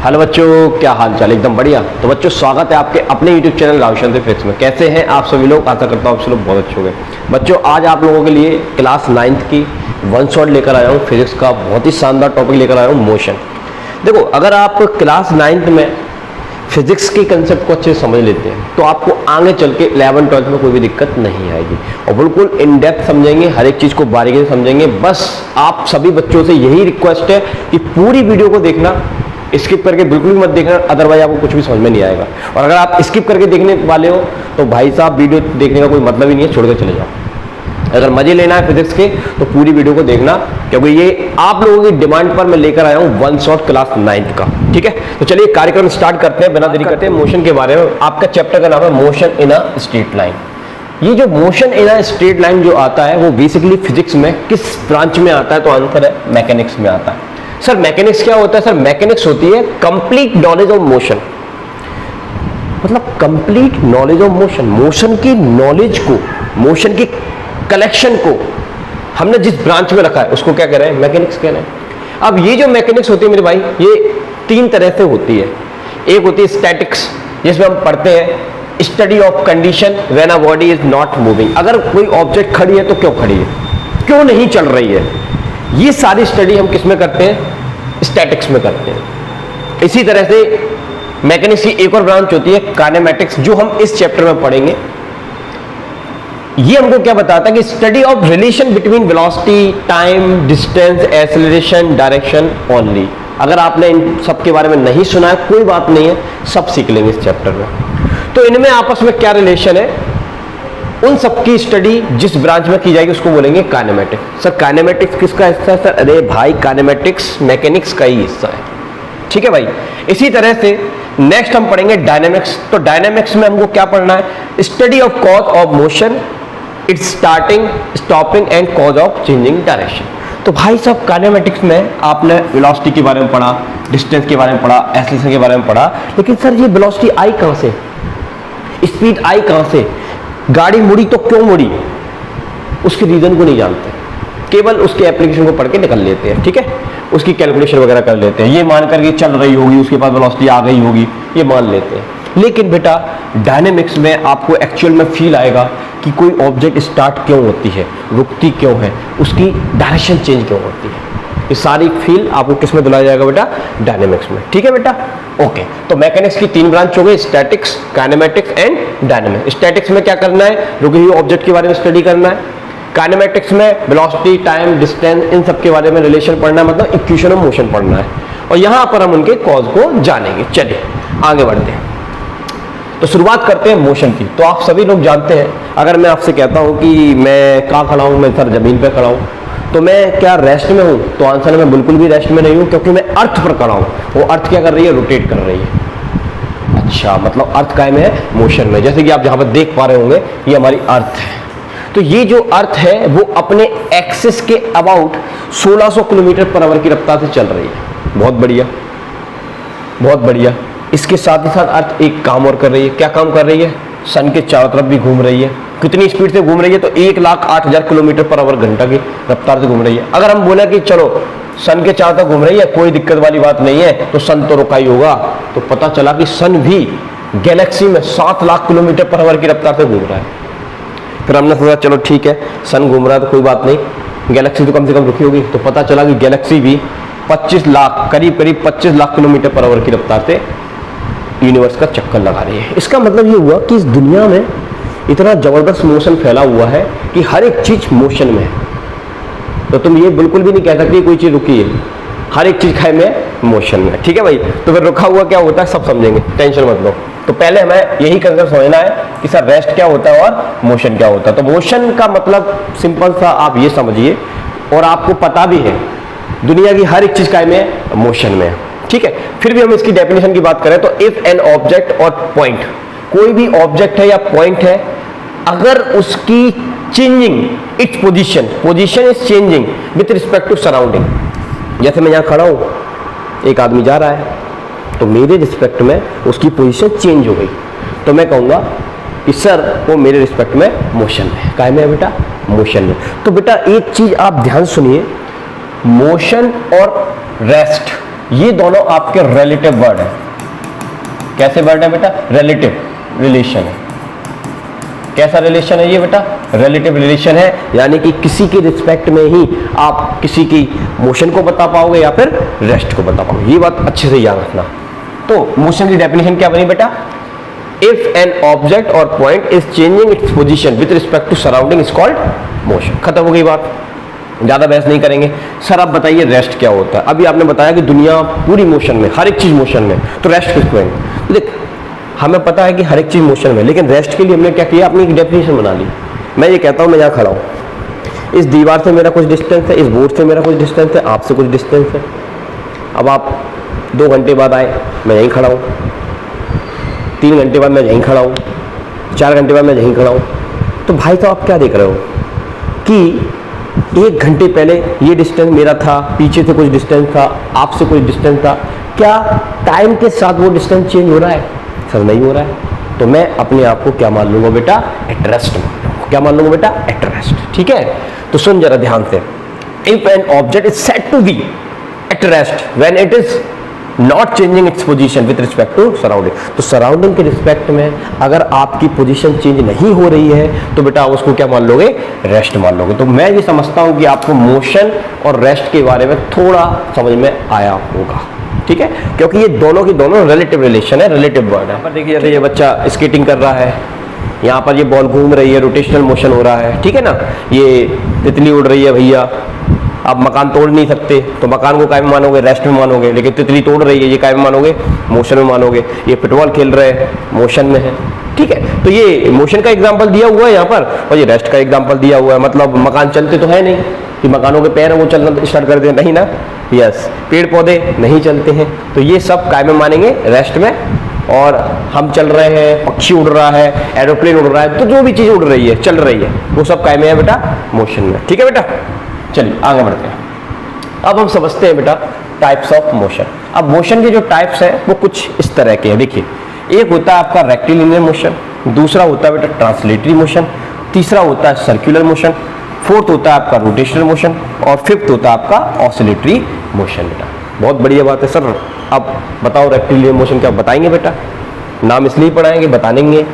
Hello बच्चों, क्या हाल चाल? एकदम बढ़िया। तो बच्चों, स्वागत है आपके अपने YouTube चैनल रावचंद्र फिजिक्स में। कैसे हैं आप सभी लोग? आशा करता हूँ आप सभी लोग बहुत अच्छे होंगे। बच्चों, आज आप लोगों के लिए क्लास 9th की वन शॉट लेकर आया हूँ। फिजिक्स का बहुत ही शानदार टॉपिक लेकर आया हूँ, मोशन। देखो, अगर आप क्लास 9th में फिजिक्स के कंसेप्ट को अच्छे से समझ लेते हैं तो आपको आगे चल के 11th 12th में कोई भी दिक्कत नहीं आएगी और बिल्कुल इन डेप्थ समझेंगे, हर एक चीज़ को बारीकी से समझेंगे। बस आप सभी बच्चों से यही रिक्वेस्ट है कि पूरी वीडियो को देखना, स्किप करके बिल्कुल भी मत देखना, अदरवाइज आपको कुछ भी समझ में नहीं आएगा। और अगर आप स्किप करके देखने वाले हो तो भाई साहब, वीडियो देखने का कोई मतलब ही नहीं है, छोड़ के चले जाओ। अगर मजे लेना है फिजिक्स के तो पूरी वीडियो को देखना, क्योंकि ये आप लोगों की डिमांड पर मैं लेकर आया हूँ वन शॉट क्लास 9th का। ठीक है, तो चलिए कार्यक्रम स्टार्ट करते हैं बिना देरी करते हैं। मोशन के बारे में आपका चैप्टर का नाम है motion in a straight line. ये जो motion in a straight line जो आता है वो बेसिकली फिजिक्स में किस ब्रांच में आता है? तो आंसर है मैकेनिक्स में आता है। सर मैकेनिक्स क्या होता है? सर मैकेनिक्स होती है कंप्लीट नॉलेज ऑफ मोशन। मतलब complete knowledge of motion, motion की नॉलेज को, मोशन की कलेक्शन को हमने जिस ब्रांच में रखा है उसको क्या कह रहे हैं? मैकेनिक्स कह रहे हैं। अब ये जो मैकेनिक्स होती है मेरे भाई, ये तीन तरह से होती है। एक होती है स्टैटिक्स, जिसमें हम पढ़ते हैं study of condition when a body is not moving. अगर कोई ऑब्जेक्ट खड़ी है तो क्यों खड़ी है, क्यों नहीं चल रही है, ये सारी स्टडी हम किस में करते हैं? स्टैटिक्स में करते हैं। इसी तरह से मैकेनिक्स की एक और ब्रांच होती है काइनेमैटिक्स, जो हम इस चैप्टर में पढ़ेंगे। ये हमको क्या बताता है कि study of relation between velocity, time, distance, acceleration, direction only. अगर आपने इन सब के बारे में नहीं सुना है कोई बात नहीं है, सब सीख लेंगे इस चैप्टर में। तो इनमें आपस में क्या रिलेशन है, उन सब की स्टडी जिस ब्रांच में की जाएगी उसको बोलेंगे काइनेमैटिक्स। सर काइनेमैटिक्स किसका हिस्सा है? सर अरे भाई, काइनेमैटिक्स मैकेनिक्स का ही हिस्सा है। ठीक है भाई। इसी तरह से नेक्स्ट हम पढ़ेंगे डायनेमिक्स। तो डायनेमिक्स में हमको क्या पढ़ना है? Study of cause of motion, it's starting, stopping and cause of changing direction. तो भाई साहब, काइनेमैटिक्स में आपने वेलोसिटी के बारे में पढ़ा, डिस्टेंस के बारे में पढ़ा, एक्सेलरेशन के बारे में पढ़ा, लेकिन सर ये वेलोसिटी आई कहां से, स्पीड आई कहां से, गाड़ी मुड़ी तो क्यों मुड़ी, उसके रीजन को नहीं जानते, केवल उसके एप्लीकेशन को पढ़ के निकल लेते हैं। ठीक है, उसकी कैलकुलेशन वगैरह कर लेते हैं, ये मान करके चल रही होगी, उसके पास वेलोसिटी आ गई होगी, ये मान लेते हैं। लेकिन बेटा डायनेमिक्स में आपको एक्चुअल में फील आएगा कि कोई ऑब्जेक्ट स्टार्ट क्यों होती है, रुकती क्यों है, उसकी डायरेक्शन चेंज क्यों होती है। ये सारी फील आपको किस में दिलाया जाएगा बेटा? डायनेमिक्स में। ठीक है बेटा, ओके। तो मैकेनिक्स की तीन ब्रांच हो गई, statics, kinematics and dynamics. Statics में क्या करना है? रुके हुए ऑब्जेक्ट के बारे में स्टडी करना है। काइनेमैटिक्स में वेलोसिटी, टाइम, डिस्टेंस, इन सब के बारे में रिलेशन पढ़ना है, मतलब इक्वेशन ऑफ मोशन पढ़ना है। और यहां पर हम उनके कॉज को जानेंगे। चलिए आगे बढ़ते हैं। तो शुरुआत करते हैं मोशन की। तो आप सभी लोग जानते हैं, अगर मैं आपसे कहता हूं कि मैं कहां खड़ा हूं, मैं सर जमीन पर खड़ा हूं, तो मैं क्या रेस्ट में हूं? तो आंसर है मैं बिल्कुल भी रेस्ट में नहीं हूं, क्योंकि मैं अर्थ पर खड़ा हूं। वो अर्थ क्या कर रही है? रोटेट कर रही है। अच्छा, मतलब अर्थ काय में है? मोशन में। जैसे कि आप जहां पर देख पा रहे होंगे, ये हमारी अर्थ है। तो ये जो अर्थ है वो अपने एक्सिस के अबाउट 1600 किलोमीटर पर आवर की रफ्तार से चल रही है। बहुत बढ़िया, बहुत बढ़िया। इसके साथ ही साथ अर्थ एक काम और कर रही है। क्या काम कर रही है? सन के चारों तरफ भी घूम रही है। कितनी स्पीड से घूम रही है? तो 1,08,000 किलोमीटर पर आवर घंटा की रफ्तार से घूम रही है। अगर हम बोले कि चलो सन के चारों तरफ घूम रही है, कोई दिक्कत वाली बात नहीं है, तो सन तो रुका ही होगा, तो पता चला कि सन भी गैलेक्सी में 7 लाख किलोमीटर पर आवर की रफ्तार से घूम रहा है। फिर हमने सोचा चलो ठीक है, सन घूम रहा है तो कोई बात नहीं, गैलेक्सी तो कम से कम रुकी होगी। तो पता चला कि गैलेक्सी भी 25 लाख, करीब 25 लाख किलोमीटर पर आवर की रफ्तार से यूनिवर्स का चक्कर लगा रही है। इसका मतलब ये हुआ कि इस दुनिया में इतना जबरदस्त मोशन फैला हुआ है कि हर एक चीज मोशन में है। तो तुम ये बिल्कुल भी नहीं कह सकते कोई चीज रुकी है, हर एक चीज खाए में मोशन में। ठीक है भाई। तो फिर रुका हुआ क्या होता है सब समझेंगे, टेंशन मत लो। तो पहले हमें यही कंसेप्ट समझना है कि सर रेस्ट क्या होता है और मोशन क्या होता है। तो मोशन का मतलब सिंपल सा आप ये समझिए, और आपको पता भी है दुनिया की हर एक चीज काय में मोशन में है। ठीक है। फिर भी हम इसकी डेफिनेशन की बात करें तो इफ एन ऑब्जेक्ट और पॉइंट, कोई भी ऑब्जेक्ट है या पॉइंट है, अगर उसकी changing its position, position is changing with respect to surrounding. जैसे मैं यहां खड़ा हूं, एक आदमी जा रहा है, तो मेरे रिस्पेक्ट में उसकी पोजीशन चेंज हो गई, तो मैं कहूंगा कि सर वो मेरे रिस्पेक्ट में मोशन में है। काय में है बेटा? मोशन में। तो बेटा एक चीज आप ध्यान सुनिए, मोशन और रेस्ट ये दोनों आपके रिलेटिव वर्ड है। कैसे वर्ड है बेटा? रिलेटिव रिलेशन है। कैसा रिलेशन है ये बेटा? रिलेटिव रिलेशन है, यानी कि किसी के रिस्पेक्ट में ही आप किसी की मोशन को बता पाओगे या फिर रेस्ट को बता पाओगे। ये बात अच्छे से याद रखना। तो मोशन की डेफिनेशन क्या बनी बेटा? इफ एन ऑब्जेक्ट और point is changing its position with respect to surrounding is called motion. खत्म हो गई बात, ज्यादा बहस नहीं करेंगे। सर आप बताइए रेस्ट क्या होता है? अभी आपने बताया कि दुनिया पूरी मोशन में, हर एक चीज मोशन में, तो रेस्ट किसको है? तो देख, हमें पता है कि हर एक चीज मोशन में, लेकिन रेस्ट के लिए हमने क्या किया? अपनी एक डेफिनेशन बना ली। मैं ये कहता हूं मैं यहाँ खड़ा हूँ, इस दीवार से मेरा कुछ डिस्टेंस है, इस बोर्ड से मेरा कुछ डिस्टेंस है, आपसे कुछ डिस्टेंस है। अब आप 2 घंटे बाद आए, मैं यहीं खड़ा हूँ। 3 घंटे बाद मैं यहीं खड़ा हूँ। 4 घंटे बाद मैं यहीं खड़ा हूँ। तो भाई तो आप क्या देख रहे हो कि 1 घंटे पहले ये डिस्टेंस मेरा था, पीछे से कुछ डिस्टेंस था, आपसे कुछ डिस्टेंस था। क्या टाइम के साथ वो डिस्टेंस चेंज हो रहा है? सर नहीं हो रहा है। तो मैं अपने आप को क्या मान लूंगा बेटा? एट रेस्ट मान लूंगा। क्या मान लूंगा बेटा? At rest. ठीक है, तो सुन जरा ध्यान से। If an object is said to be at rest when it is not changing its position with respect to surrounding, तो सराउंडिंग के रिस्पेक्ट में अगर आपकी पोजीशन चेंज नहीं हो रही है तो बेटा आप उसको क्या मान लोगे? रेस्ट मान लोगे। तो मैं ये समझता हूं कि आपको मोशन और रेस्ट के बारे में थोड़ा समझ में आया होगा। ठीक है, क्योंकि ये दोनों की दोनों रिलेटिव रिलेशन है, रिलेटिव वर्ड है। यहाँ पर देखिए, जैसे ये बच्चा स्केटिंग कर रहा है, यहाँ पर ये बॉल घूम रही है, रोटेशनल मोशन हो रहा है। ठीक है ना, ये तितली उड़ रही है भैया। आप मकान तोड़ नहीं सकते, तो मकान को काय में मानोगे? रेस्ट में मानोगे। लेकिन तितली तोड़ रही है, ये काय में मानोगे? मोशन में मानोगे। ये फुटबॉल खेल रहे हैं, मोशन में है। ठीक है, तो ये मोशन का एग्जांपल दिया हुआ है यहाँ पर, और ये रेस्ट का एग्जांपल दिया हुआ है। मतलब मकान चलते तो है नहीं कि मकानों के पैर वो चलना स्टार्ट कर दे, नहीं ना। यस, पेड़ पौधे नहीं चलते हैं, तो ये सब काय में मानेंगे? रेस्ट में। और हम चल रहे हैं, पक्षी उड़ रहा है, एरोप्लेन उड़ रहा है, तो जो भी चीज उड़ रही है, चल रही है, वो सब काय में है बेटा? मोशन में। ठीक है बेटा, चलिए आगे बढ़ते हैं। अब हम समझते हैं बेटा टाइप्स ऑफ मोशन। अब मोशन के जो टाइप्स हैं वो कुछ इस तरह के हैं। देखिए, एक होता है आपका रेक्टिलिनियर मोशन, दूसरा होता है बेटा ट्रांसलेटरी मोशन, तीसरा होता है सर्कुलर मोशन, फोर्थ होता है आपका रोटेशनल मोशन, और फिफ्थ होता है आपका ऑसिलेटरी मोशन। बेटा बहुत बढ़िया बात है सर। अब बताओ रेक्टिलिनियर मोशन क्या? बताएंगे बेटा, नाम इसलिए पढ़ाएंगे, बताएंगे।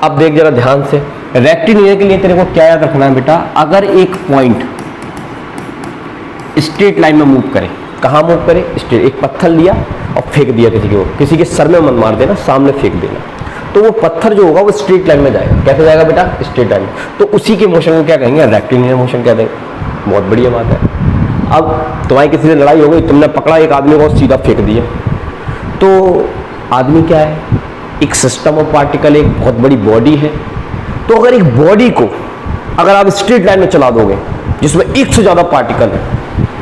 अब देख जरा ध्यान से, रेक्टिलिनियर के लिए तेरे को क्या याद रखना है बेटा? अगर एक पॉइंट स्ट्रेट लाइन में मूव करे, कहाँ मूव करे? स्ट्रेट। एक पत्थर लिया और फेंक दिया किसी के सर में मत मार देना, सामने फेंक देना, तो वो पत्थर जो होगा वो स्ट्रेट लाइन में जाएगा। कैसे जाएगा बेटा? Straight line. तो उसी के मोशन को क्या कहेंगे? रेक्टिलिनियर मोशन कह देंगे। बहुत बढ़िया बात है। अब तुम्हारी किसी से लड़ाई हो गई, तुमने पकड़ा एक आदमी को सीधा फेंक दिया, तो आदमी क्या है? एक सिस्टम ऑफ पार्टिकल, एक बहुत बड़ी बॉडी है। तो अगर एक बॉडी को अगर आप स्ट्रेट लाइन में चला दोगे जिसमें एक से ज्यादा पार्टिकल है,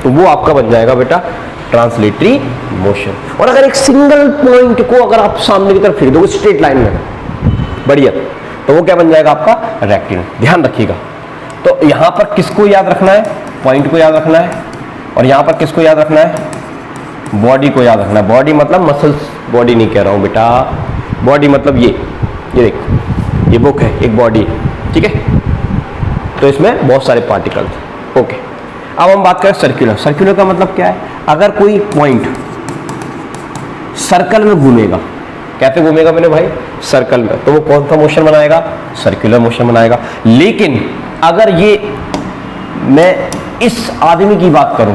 तो वो आपका बन जाएगा बेटा ट्रांसलेटरी मोशन। और अगर एक सिंगल पॉइंट को अगर आप सामने की तरफ फेंक दोगे स्ट्रेट लाइन में, बढ़िया, तो वो क्या बन जाएगा? आपका रेक्टिलिनियर। ध्यान रखिएगा। तो यहां पर किसको याद रखना है? पॉइंट को याद रखना है। और यहां पर किसको याद रखना है? बॉडी को याद रखना है। बॉडी मतलब मसल्स, बॉडी नहीं कह रहा हूं बेटा, बॉडी मतलब ये देख, ये बुक है, एक बॉडी है। ठीक है, तो इसमें बहुत सारे पार्टिकल्स। ओके, अब हम बात करें सर्कुलर। सर्कुलर का मतलब क्या है? अगर कोई पॉइंट सर्कल में घूमेगा, कैसे घूमेगा मेरे भाई? सर्कल में, तो वो कौन सा मोशन बनाएगा? सर्कुलर मोशन बनाएगा। लेकिन अगर ये मैं इस आदमी की बात करूं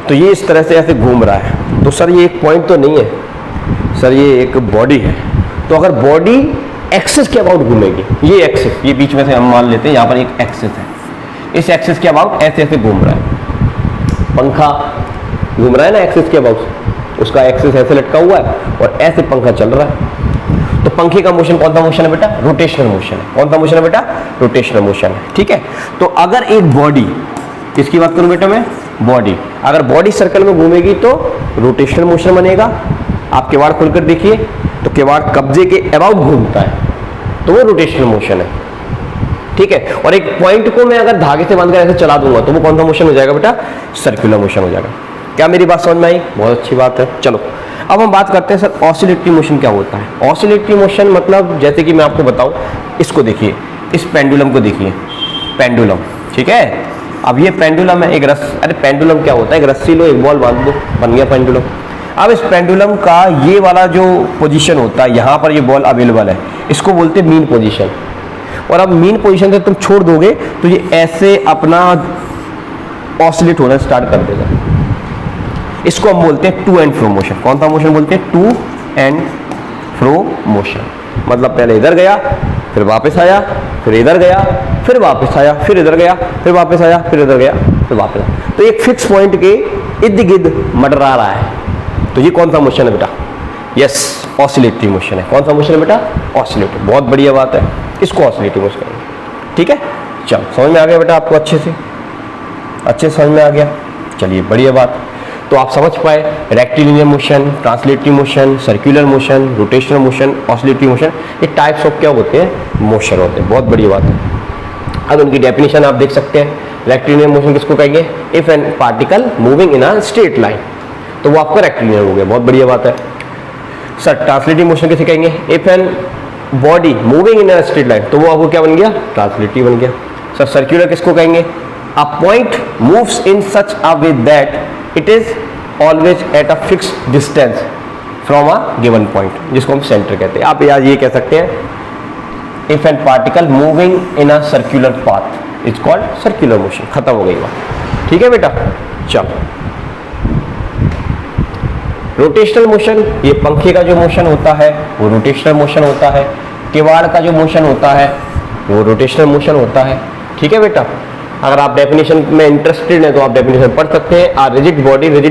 तो ये इस तरह से ऐसे घूम रहा है, तो सर ये एक पॉइंट तो नहीं है सर, ये एक बॉडी है। तो अगर बॉडी एक्सिस के अबाउट घूमेगी, ये एक्सिस, ये बीच में से हम मान लेते हैं यहाँ पर एक एक्सिस है, इस एक्सिस के अबाउट ऐसे ऐसे घूम रहा है। पंखा घूम रहा है ना एक्सिस के अबाउट, उसका एक्सिस ऐसे लटका हुआ है और ऐसे पंखा चल रहा है। तो पंखे का मोशन कौन सा मोशन है बेटा? रोटेशनल मोशन है। कौन सा मोशन है बेटा? रोटेशनल मोशन है। ठीक है, तो अगर एक बॉडी, किसकी बात करूं बेटा मैं? बॉडी, अगर बॉडी सर्कल में घूमेगी तो रोटेशनल मोशन बनेगा। आप किवाड़ खोलकर देखिए तो किवाड़ कब्जे के अबाउट घूमता है, तो वो रोटेशनल मोशन है। ठीक है, और एक पॉइंट को मैं अगर धागे से बांधकर ऐसे चला दूंगा तो वो कौन सा मोशन हो जाएगा बेटा? सर्कुलर मोशन हो जाएगा। क्या मेरी बात समझ में आई? बहुत अच्छी बात है। चलो अब हम बात करते हैं सर ऑसिलेटरी मोशन क्या होता है। ऑसिलेटरी मोशन मतलब जैसे कि मैं आपको बताऊं, इसको देखिए, इस पेंडुलम को देखिए, पेंडुलम। ठीक है, अब ये पेंडुलम है, एक अरे पेंडुलम क्या होता है? एक रस्सी लो, एक बॉल बांध दो, बन गया पेंडुलम। अब इस पेंडुलम का ये वाला जो पोजीशन होता है, यहाँ पर ये बॉल अवेलेबल है, इसको बोलते हैं मीन पोजीशन। और अब मीन पोजीशन से तुम छोड़ दोगे तो ये ऐसे अपना ऑसिलेट होना स्टार्ट कर देगा। इसको हम बोलते हैं टू एंड फ्रो मोशन। कौन सा मोशन बोलते हैं? To and fro motion. मतलब पहले इधर गया, फिर वापस आया, फिर इधर गया, फिर वापस आया, फिर इधर गया, फिर वापस आया, फिर इधर गया, फिर वापस आया। तो एक फिक्स पॉइंट के इर्द गिर्द मंडरा रहा है। तो ये कौन सा मोशन है बेटा? यस, ऑसिलेटरी मोशन है। कौन सा मोशन है बेटा? ऑसिलेटरी। बहुत बढ़िया बात है, इसको ऑसिलेटरी मोशन करेंगे। ठीक है, चलो समझ में आ गया बेटा आपको? अच्छे से समझ में आ गया। चलिए बढ़िया बात। तो आप समझ पाए rectilinear motion, translatory motion, circular motion, rotational motion, oscillatory motion, ये टाइप्स ऑफ क्या होते हैं? मोशन होते हैं। बहुत बढ़िया बात है। अब उनकी डेफिनेशन आप देख सकते हैं। रेक्टिलिनियर मोशन किसको कहेंगे? If an particle moving in a straight line, तो वो आपका रेक्टिलिनियर हो गया। बहुत बढ़िया बात है। सर ट्रांसलेटरी मोशन किसे कहेंगे? If an body moving in a straight line, तो वो आपको क्या बन गया? ट्रांसलेटरी बन गया। सर सर्कुलर किसको कहेंगे? A point moves in such a way that it is always at a fix distance from a given point, जिसको हम सेंटर कहते हैं। आप आज ये कह सकते हैं if an particle moving in a circular path is called circular motion. खत्म हो गई बात। ठीक है बेटा, चलो रोटेशनल मोशन, ये पंखे का जो मोशन होता है वो रोटेशनल मोशन होता है। किवाड़ का जो मोशन होता है वो रोटेशनल मोशन होता है। ठीक है बेटा, अगर आप डेफिनेशन में इंटरेस्टेड हैं तो आप डेफिनेशन पढ़ सकते हैं। आ रिजिड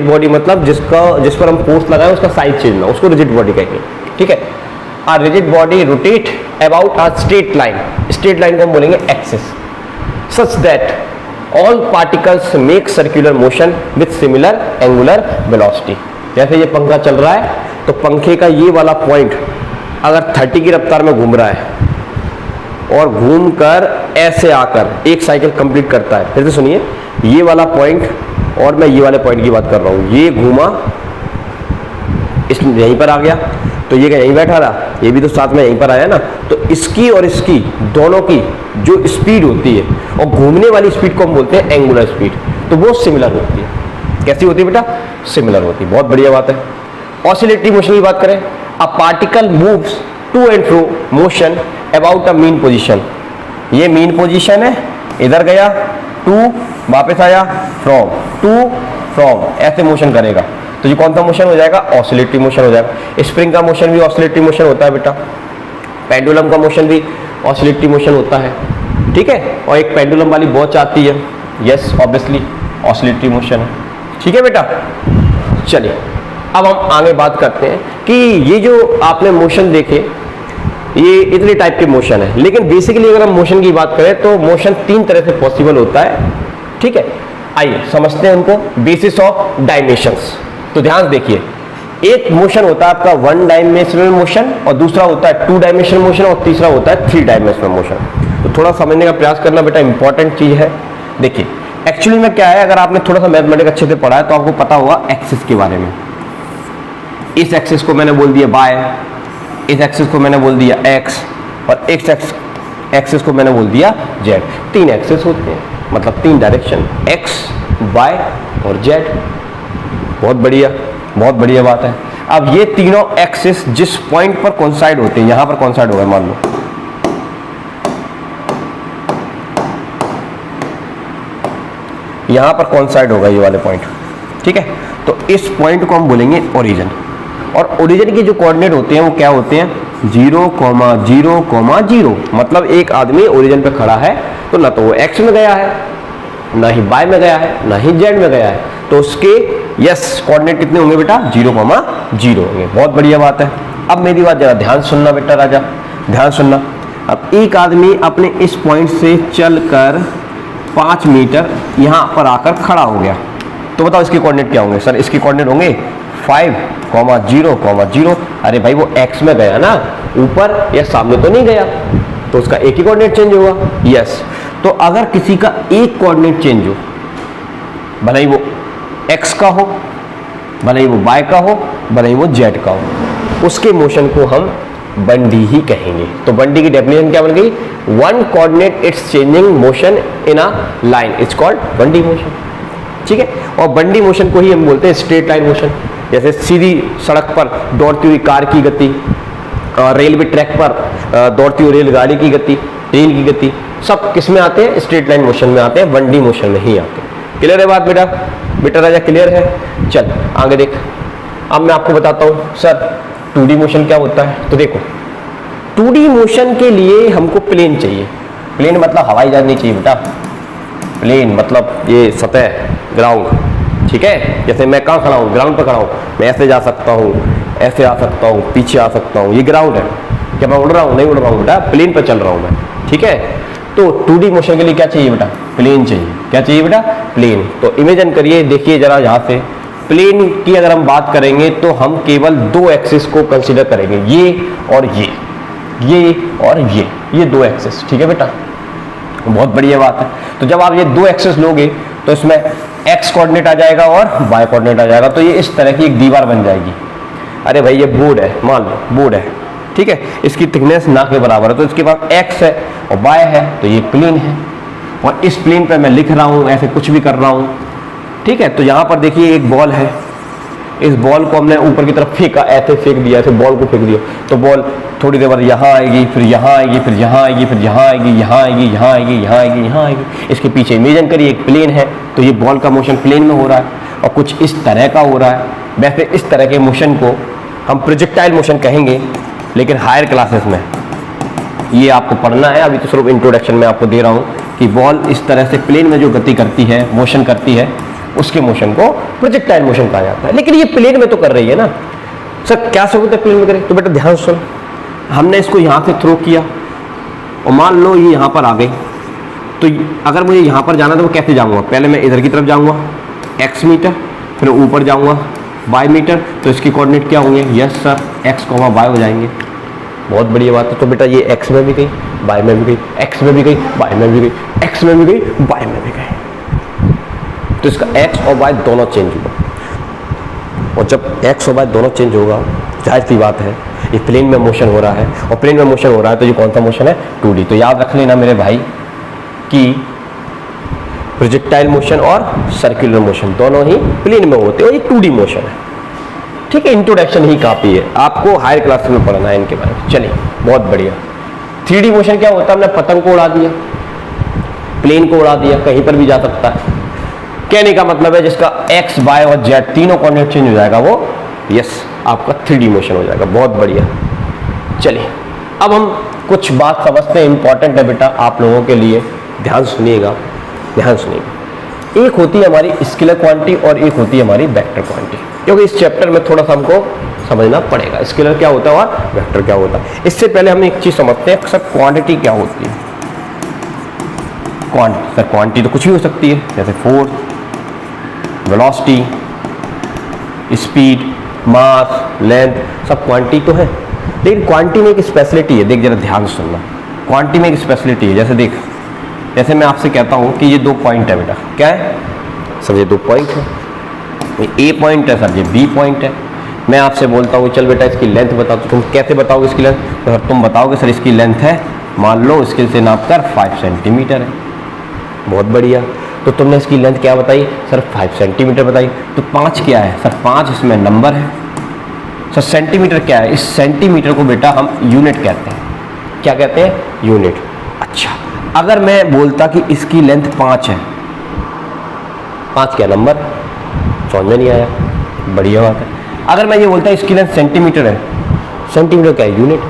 बॉडी मतलब जिस पर हम फोर्स लगाएं उसका साइज चेंज ना, उसको रिजिड बॉडी कहेंगे। ठीक है, a rigid body rotate about a straight line, straight line को हम बोलेंगे axis, such that all particles make circular motion with similar angular velocity. जैसे ये पंखा चल रहा है तो पंखे का ये वाला पॉइंट अगर 30 की रफ्तार में घूम रहा है और घूमकर ऐसे आकर एक साइकिल कंप्लीट करता है, फिर से सुनिए, ये वाला पॉइंट और मैं ये वाले पॉइंट की बात कर रहा हूँ, ये घूमा इस यहीं पर आ गया, तो ये क्या यहीं बैठा रहा, ये भी तो साथ में यहीं पर आया ना। तो इसकी और इसकी दोनों की जो स्पीड होती है और घूमने वाली स्पीड को हम बोलते हैं एंगुलर स्पीड, तो वो सिमिलर होती है। कैसी होती है बेटा? सिमिलर होती है। बहुत बढ़िया बात है। ऑसिलेटरी मोशन की बात करें, a particle moves to and fro motion about a mean position. ये मीन पोजीशन है, इधर गया टू, वापस आया फ्रॉम, टू फ्रॉम, ऐसे मोशन करेगा। तो ये कौन सा मोशन हो जाएगा? ऑसिलेटरी मोशन हो जाएगा। स्प्रिंग का मोशन भी ऑसिलेटरी मोशन होता है बेटा। पेंडुलम का मोशन भी ऑसिलेटरी मोशन होता है। ठीक है, और एक पेंडुलम वाली वॉच आती है, यस ऑब्वियसली ऑसिलेटरी मोशन है। ठीक है बेटा, चलिए अब हम आगे बात करते हैं कि ये जो आपने मोशन देखे ये इतने टाइप के मोशन है, लेकिन बेसिकली अगर हम मोशन की बात करें तो मोशन 3 तरह से पॉसिबल होता है। ठीक है, आइए समझते हैं उनको। बेसिस ऑफ डायमेंशंस, तो ध्यान देखिए, एक मोशन होता है आपका 1 डायमेंशनल मोशन, और दूसरा होता है 2 डायमेंशनल मोशन, और तीसरा होता है 3 डायमेंशनल मोशन। तो थोड़ा समझने का प्रयास करना बेटा, इंपॉर्टेंट चीज है। देखिए एक्चुअली में क्या है, अगर आपने थोड़ा सा मैथमेटिक्स अच्छे से पढ़ा है तो आपको पता होगा एक्सिस के बारे में। इस एक्सिस को मैंने बोल दिया बाय, इस एक्सिस को मैंने बोल दिया एक्स, और इस एक्सिस को मैंने बोल दिया जेड। 3 एक्सिस होते हैं, मतलब 3 डायरेक्शन, एक्स, वाई और जेड। बहुत बढ़िया बात है। अब ये तीनों एक्सिस जिस पॉइंट पर कोइंसाइड होते हैं, यहां पर कोइंसाइड होगा, मान लो यहां पर कोइंसाइड होगा ये वाले पॉइंट। ठीक है, तो इस पॉइंट को हम बोलेंगे ओरिजिन, और ओरिजिन के जो कोऑर्डिनेट होते हैं वो क्या होते हैं? 0, 0, 0। मतलब एक आदमी ओरिजिन पे खड़ा है तो ना तो वो एक्स में गया है, ना ही वाई में गया है, ना ही जेड में गया है, तो उसके यस कोऑर्डिनेट कितने होंगे बेटा? 0, 0 होंगे। बहुत बढ़िया बात है। अब मेरी बात जरा ध्यान सुनना बेटा, राजा ध्यान सुनना। अब एक आदमी अपने इस पॉइंट से चलकर 5 मीटर यहां पर आकर खड़ा हो गया, तो बताओ इसके कोऑर्डिनेट क्या होंगे? सर इसके कोऑर्डिनेट होंगे 5, 0, 0। अरे भाई वो एक्स में गया ना, ऊपर या सामने तो नहीं गया, तो उसका एक ही कोऑर्डिनेट चेंज होगा। यस, तो अगर किसी का एक कोऑर्डिनेट चेंज हो, भले ही वो एक्स का हो, भले ही वो वाई का हो, भले ही वो जेड का हो, उसके मोशन को हम बंडी ही कहेंगे। तो बंडी की डेफिनेशन क्या बन गई? 1 coordinate it's changing motion in a line it's called बंडी मोशन। ठीक है, और बंडी मोशन को ही हम बोलते हैं स्ट्रेट लाइन मोशन। जैसे सीधी सड़क पर दौड़ती हुई कार की गति, रेलवे ट्रैक पर दौड़ती हुई रेलगाड़ी की गति, ट्रेन की गति, सब किस में आते हैं? स्ट्रेट लाइन मोशन में आते हैं, 1D मोशन में ही आते हैं। क्लियर है बात बेटा? बेटा राजा क्लियर है? चल आगे देख। अब मैं आपको बताता हूँ सर 2D मोशन क्या होता है। तो देखो 2D मोशन के लिए हमको प्लेन चाहिए। प्लेन मतलब हवाई जहाज नहीं चाहिए बेटा, प्लेन मतलब ये सतह, ग्राउंड, ठीक है। जैसे मैं कहाँ खड़ा हूँ? ग्राउंड पर खड़ा हूँ, मैं ऐसे जा सकता हूँ, ऐसे आ सकता हूँ, पीछे आ सकता हूँ, ये ग्राउंड है। क्या मैं उड़ रहा हूँ? नहीं उड़ रहा हूँ बेटा, प्लेन पर चल रहा हूँ मैं, ठीक है। तो 2D मोशन के लिए क्या चाहिए बेटा? प्लेन चाहिए। क्या चाहिए बेटा? प्लेन। तो इमेजिन करिए, देखिए जरा यहाँ से प्लेन की अगर हम बात करेंगे तो हम केवल 2 एक्सिस को कंसीडर करेंगे, ये और ये और ये 2 एक्सिस, ठीक है बेटा। बहुत बढ़िया बात है। तो जब आप ये 2 एक्सिस लोगे तो इसमें एक्स कोऑर्डिनेट आ जाएगा और वाई कोऑर्डिनेट आ जाएगा, तो ये इस तरह की एक दीवार बन जाएगी। अरे भाई ये बोर्ड है, मान लो बोर्ड है, ठीक है, इसकी थिकनेस ना के बराबर है, तो इसके पास एक्स है और वाई है, तो ये प्लेन है और इस प्लेन पर मैं लिख रहा हूँ, ऐसे कुछ भी कर रहा हूँ, ठीक है। तो यहाँ पर देखिए एक बॉल है, इस बॉल को हमने ऊपर की तरफ फेंका, ऐसे फेंक दिया, ऐसे बॉल को फेंक दिया, तो बॉल थोड़ी देर बाद यहाँ आएगी, फिर यहाँ आएगी, फिर यहाँ आएगी, फिर यहाँ आएगी, यहाँ आएगी, यहाँ आएगी, यहाँ आएगी, यहाँ आएगी। इसके पीछे इमेजिन करिए एक प्लेन है, तो ये बॉल का मोशन प्लेन में हो रहा है और कुछ इस तरह का हो रहा है। वैसे इस तरह के मोशन को हम प्रोजेक्टाइल मोशन कहेंगे, लेकिन हायर क्लासेस में ये आपको पढ़ना है। अभी तो सिर्फ इंट्रोडक्शन में आपको दे रहा हूँ कि बॉल इस तरह से प्लेन में जो गति करती है, मोशन करती है, उसके मोशन को प्रोजेक्टाइल मोशन कहा जाता है। लेकिन ये प्लेन में तो कर रही है ना सर, क्या सबूत है प्लेन में करे? तो बेटा ध्यान सुन, हमने इसको यहाँ से थ्रो किया और मान लो ये यहाँ पर आ गई, तो अगर मुझे यहाँ पर जाना तो मैं कैसे जाऊँगा? पहले मैं इधर की तरफ जाऊँगा x मीटर, फिर ऊपर जाऊँगा y मीटर, तो इसके कोऑर्डिनेट क्या होंगे? यस सर, x, y हो जाएंगे। बहुत बढ़िया बात है। तो बेटा ये x में भी गई, y में भी गई, x में भी गई, y में भी गई, x में भी गई, y में भी गई, तो इसका x और y दोनों चेंज हुआ। और जब x और y दोनों चेंज होगा, जाहिर सी बात है ये प्लेन में मोशन हो रहा है, और प्लेन में मोशन हो रहा है तो ये कौन सा मोशन है? 2D। तो याद रख लेना मेरे भाई कि प्रोजेक्टाइल मोशन और सर्कुलर मोशन दोनों ही प्लेन में होते हैं और ये 2D मोशन है, ठीक है। इंट्रोडक्शन ही काफ़ी है, आपको हायर क्लास में पढ़ना है इनके बारे में। चलिए बहुत बढ़िया। 3D मोशन क्या होता है? हमने पतंग को उड़ा दिया, प्लेन को उड़ा दिया, कहीं पर भी जा सकता है। कहने का मतलब है जिसका x, y और z तीनों कोऑर्डिनेट चेंज हो जाएगा, वो यस आपका 3D मोशन हो जाएगा। बहुत बढ़िया। चलिए अब हम कुछ बात समझते हैं, इंपॉर्टेंट है बेटा आप लोगों के लिए, ध्यान सुनिएगा, ध्यान सुनिएगा। एक होती है हमारी स्केलर क्वांटिटी और एक होती है हमारी वेक्टर क्वांटिटी, क्योंकि इस चैप्टर में थोड़ा सा हमको समझना पड़ेगा स्केलर क्या होता है और वेक्टर क्या होता है। इससे पहले हम एक चीज समझते हैं, सर क्वांटिटी क्या होती है? सर क्वांटिटी तो कुछ भी हो सकती है, जैसे फोर्स, वेलोसिटी, स्पीड, मास, लेंथ, सब क्वांटिटी तो है। लेकिन क्वांटिटी में एक स्पेशलिटी है, देख जरा ध्यान सुनना। क्वांटिटी में एक स्पेशलिटी है, जैसे देख, जैसे मैं आपसे कहता हूँ कि ये 2 पॉइंट है बेटा, क्या है सर? ये 2 पॉइंट है, ये A पॉइंट है सर, ये B पॉइंट है। मैं आपसे बोलता हूँ चल बेटा इसकी लेंथ बता, तो तुम कैसे बताओगे इसकी लेंथ? तो तुम बताओगे सर इसकी लेंथ है, मान लो इसके से नाप कर 5 सेंटीमीटर है। बहुत बढ़िया। तो तुमने इसकी लेंथ क्या बताई सर? 5 सेंटीमीटर बताई। तो 5 क्या है सर? 5 इसमें नंबर है सर। सेंटीमीटर क्या है? इस सेंटीमीटर को बेटा हम यूनिट कहते हैं। क्या कहते हैं? यूनिट। अच्छा, अगर मैं बोलता कि इसकी लेंथ 5 है, 5 क्या नंबर? समझ में नहीं आया? बढ़िया बात है। अगर मैं ये बोलता इसकी लेंथ सेंटीमीटर है, सेंटीमीटर क्या है? यूनिट।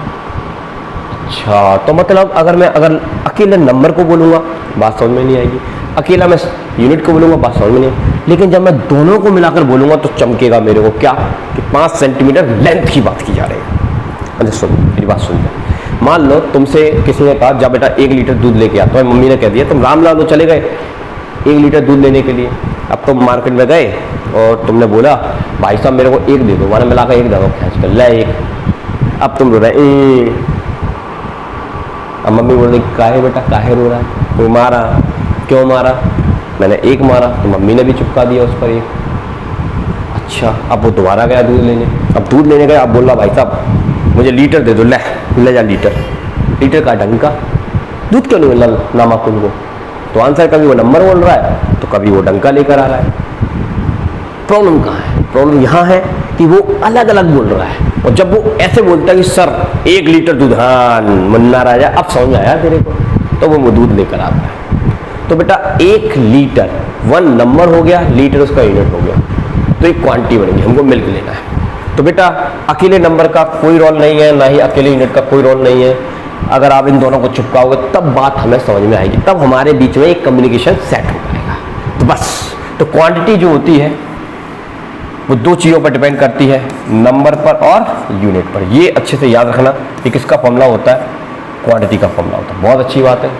अच्छा, तो मतलब अगर मैं अकेले नंबर को बोलूँगा बात समझ में नहीं आएगी, अकेला मैं यूनिट को बोलूँगा बात समझ में नहीं आएगी, लेकिन जब मैं दोनों को मिलाकर बोलूँगा तो चमकेगा मेरे को क्या कि 5 सेंटीमीटर लेंथ की बात की जा रही है। अच्छा सुनो मेरी बात सुन लो। मान लो तुमसे किसी ने कहा जा बेटा 1 लीटर दूध लेके आ, तो मम्मी ने कह दिया, तुम राम लाल चले गए 1 लीटर दूध लेने के लिए। अब तुम मार्केट में गए और तुमने बोला भाई साहब मेरे को 1 दे दो, मैंने मिलाकर 1 दे दो, खींच कर ले 1। अब तुम रो रहे, अब मम्मी बोल रही काहे बेटा काहे रो रहा है? कोई मारा? क्यों मारा? मैंने 1 मारा, तो मम्मी ने भी चिपका दिया उस पर 1। अच्छा, अब वो दोबारा गया दूध लेने, अब दूध लेने गया, अब बोल रहा भाई साहब मुझे लीटर दे दो, ले जा लीटर। लीटर का ढंग का दूध क्यों नहीं मिला नामाकुल को? तो आंसर कभी वो नंबर बोल रहा है तो कभी वो डंका लेकर आ रहा है। प्रॉब्लम कहाँ है? प्रॉब्लम यहाँ है कि वो अलग अलग बोल रहा है, और जब वो ऐसे बोलता है कि सर 1 लीटर दूध, हाँ मुन्ना राजा अब समझ में आया तेरे को, तो वो दूध लेकर आता है। तो बेटा 1 लीटर 1 नंबर हो गया, लीटर उसका यूनिट हो गया, तो एक क्वांटिटी बनेगी, हमको मिल्क लेना है। तो बेटा अकेले नंबर का कोई रोल नहीं है, ना ही अकेले यूनिट का कोई रोल नहीं है। अगर आप इन दोनों को चिपकाओगे तब बात हमें समझ में आएगी, तब हमारे बीच में एक कम्युनिकेशन सेट हो पाएगा। तो बस, तो क्वांटिटी जो होती है वो 2 चीज़ों पर डिपेंड करती है, नंबर पर और यूनिट पर। ये अच्छे से याद रखना कि किसका फॉर्मूला होता है, क्वांटिटी का फॉर्मूला होता है। बहुत अच्छी बात है।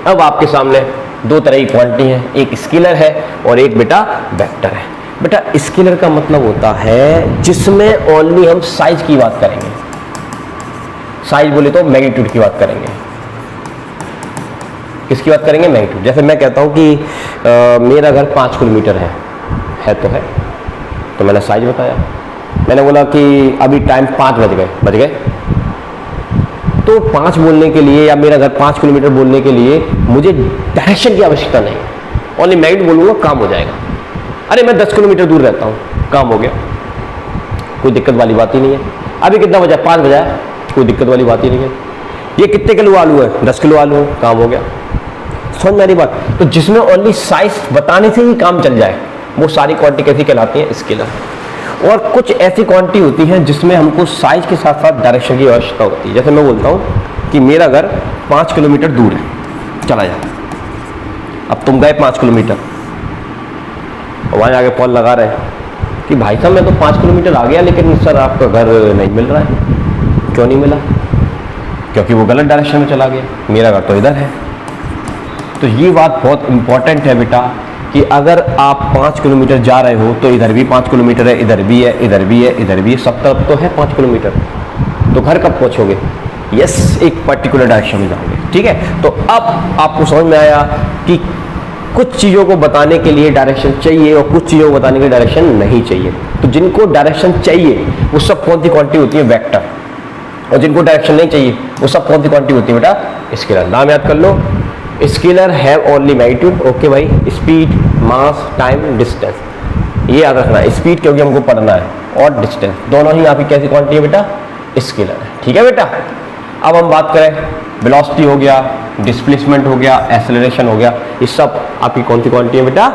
अब आपके सामने 2 तरह की क्वांटिटी है, एक स्केलर है और एक बेटा वेक्टर है। बेटा स्केलर का मतलब होता है जिसमें ओनली हम साइज की बात करेंगे, साइज बोले तो मैग्नीट्यूड की बात करेंगे। किसकी बात करेंगे? मैग्नीट्यूड। जैसे मैं कहता हूं कि मेरा घर 5 किलोमीटर है तो मैंने साइज बताया। मैंने बोला कि अभी टाइम 5 बज गए, तो 5 बोलने के लिए या मेरा घर 5 किलोमीटर बोलने के लिए मुझे डायरेक्शन की आवश्यकता नहीं, ओनली मैग्नीट्यूड बोलूंगा, काम हो जाएगा। अरे मैं 10 किलोमीटर दूर रहता हूँ, काम हो गया, कोई दिक्कत वाली बात ही नहीं है। अभी कितना बजा? 5 बजा, कोई दिक्कत वाली बात ही नहीं है। ये कितने किलो आलू है? 10 किलो आलू है, काम हो गया। समझ में आ रही बात? तो जिसमें ओनली साइज बताने से ही काम चल जाए वो सारी क्वांटिटी कैसी कहलाती है? स्केलर। और कुछ ऐसी क्वांटिटी होती है जिसमें हमको साइज के साथ साथ डायरेक्शन की आवश्यकता होती है। जैसे मैं बोलता हूँ कि मेरा घर 5 किलोमीटर दूर है, चला जा। अब तुम गए 5 किलोमीटर, वहाँ जाके कॉल लगा रहे हैं कि भाई साहब मैं तो 5 किलोमीटर आ गया, लेकिन सर आपका घर नहीं मिल रहा है। क्यों नहीं मिला? क्योंकि वो गलत डायरेक्शन में चला गया, मेरा घर तो इधर है। तो ये बात बहुत इंपॉर्टेंट है बेटा कि अगर आप 5 किलोमीटर जा रहे हो तो इधर भी 5 किलोमीटर है, इधर भी है, इधर भी है, इधर भी है, सब तरफ तो है 5 किलोमीटर। तो घर कब पहुँचोगे? यस, एक पर्टिकुलर डायरेक्शन में जाओगे। ठीक है, तो अब आपको समझ में आया कि कुछ चीज़ों को बताने के लिए डायरेक्शन चाहिए और कुछ चीज़ों को बताने के लिए डायरेक्शन नहीं चाहिए। तो जिनको डायरेक्शन चाहिए वो सब कौन सी क्वांटिटी होती है? वेक्टर। और जिनको डायरेक्शन नहीं चाहिए वो सब कौन सी क्वांटिटी होती है बेटा? स्केलर। नाम याद कर लो, scalar have only magnitude. Okay भाई, स्पीड, मास, टाइम, डिस्टेंस, ये याद रखना। स्पीड क्योंकि हमको पढ़ना है, और डिस्टेंस, दोनों ही आपकी कैसी क्वांटिटी है बेटा? स्केलर है। ठीक है बेटा। अब हम बात करें, वेलोसिटी हो गया, डिस्प्लेसमेंट हो गया, एक्सेलरेशन हो गया, ये सब आपकी कौन सी क्वांटिटी है बेटा?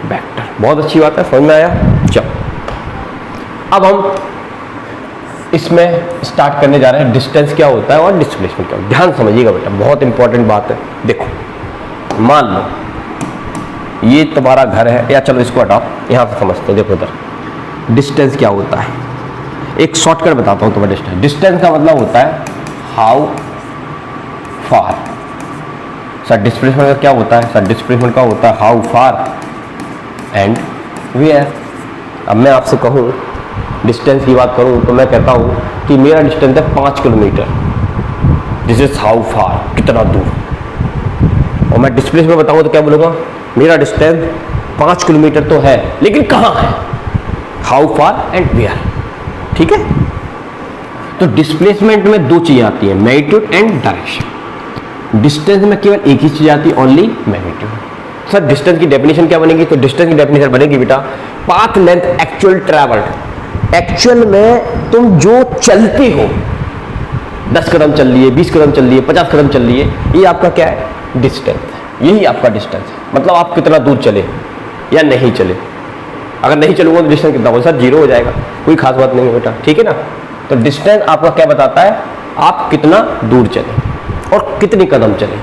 वेक्टर। बहुत अच्छी बात है, समझ में आया? चलो अब हम इसमें स्टार्ट करने जा रहे हैं, डिस्टेंस क्या होता है और डिस्प्लेसमेंट क्या होता है। ध्यान समझिएगा बेटा, बहुत इंपॉर्टेंट बात है। देखो, मान लो ये तुम्हारा घर है, या चलो इसको हटाओ, यहाँ से समझते हैं। देखो इधर डिस्टेंस क्या होता है, एक शॉर्टकट बताता हूँ तुम्हें। डिस्टेंस, डिस्टेंस का मतलब होता है हाउ फार। सर डिस्प्लेसमेंट का क्या होता है? सर डिस्प्लेसमेंट का होता है हाउ फार एंड वेयर। अब मैं आपसे कहूँ, डिस्टेंस की बात करूँ तो मैं कहता हूँ कि मेरा डिस्टेंस है 5 kilometre, this is how far, कितना दूर। और मैं डिस्प्लेसमेंट बताऊँ तो क्या बोलूँगा? मेरा डिस्टेंस 5 किलोमीटर तो है, लेकिन कहाँ है? How far and where. ठीक है, तो डिस्प्लेसमेंट में 2 चीज़ें आती हैं, मैग्नीट्यूड एंड डायरेक्शन। डिस्टेंस में केवल एक ही चीज़ आती है, ओनली मैग्नीट्यूड। सर डिस्टेंस की डेफिनेशन क्या बनेगी? तो डिस्टेंस की डेफिनेशन बनेगी बेटा, path length actual travelled. Actual में तुम जो चलते हो, 10 कदम चल लिए, 20 कदम चल लिए, 50 कदम चल लिए, ये आपका क्या है? डिस्टेंस। यही आपका डिस्टेंस है। मतलब आप कितना दूर चले या नहीं चले। अगर नहीं चलूंगा तो डिस्टेंस कितना होगा? सर 0 हो जाएगा। कोई खास बात नहीं है बेटा, ठीक है ना। तो डिस्टेंस आपका क्या बताता है? आप कितना दूर चले और कितने कदम चले।